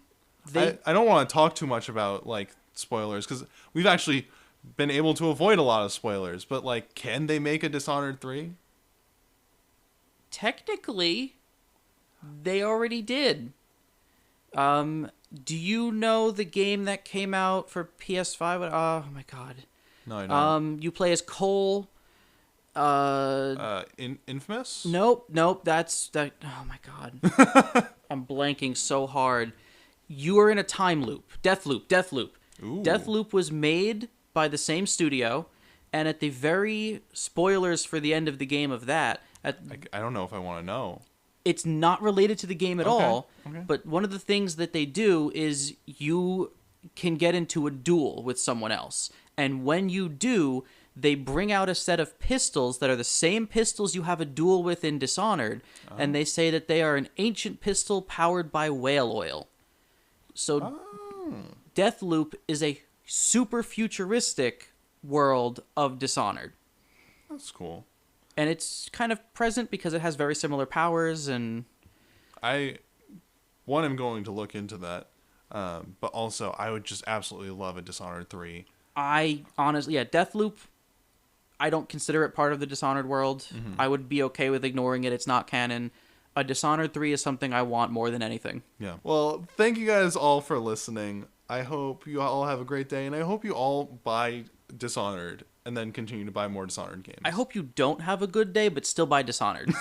[SPEAKER 1] I don't want to talk too much about like spoilers, because we've actually been able to avoid a lot of spoilers. But like, can they make a Dishonored 3?
[SPEAKER 2] Technically, they already did. Do you know the game that came out for PS5? Oh my god.
[SPEAKER 1] No, I don't.
[SPEAKER 2] You play as Cole.
[SPEAKER 1] Infamous?
[SPEAKER 2] Nope. That's that. Oh my god. I'm blanking so hard. You are in a time loop. Deathloop.
[SPEAKER 1] Ooh.
[SPEAKER 2] Deathloop was made by the same studio, and at the very spoilers for the end of the game of that.
[SPEAKER 1] I don't know if I want to know.
[SPEAKER 2] It's not related to the game at all. Okay. But one of the things that they do is you can get into a duel with someone else, and when you do, they bring out a set of pistols that are the same pistols you have a duel with in Dishonored, and they say that they are an ancient pistol powered by whale oil. So Deathloop is a super futuristic world of Dishonored.
[SPEAKER 1] That's cool.
[SPEAKER 2] And it's kind of present because it has very similar powers, and
[SPEAKER 1] am going to look into that, but also I would just absolutely love a Dishonored 3.
[SPEAKER 2] I honestly, Deathloop, I don't consider it part of the Dishonored world. Mm-hmm. I would be okay with ignoring it. It's not canon. A Dishonored 3 is something I want more than anything.
[SPEAKER 1] Yeah. Well, thank you guys all for listening. I hope you all have a great day, and I hope you all buy Dishonored and then continue to buy more Dishonored games.
[SPEAKER 2] I hope you don't have a good day, but still buy Dishonored.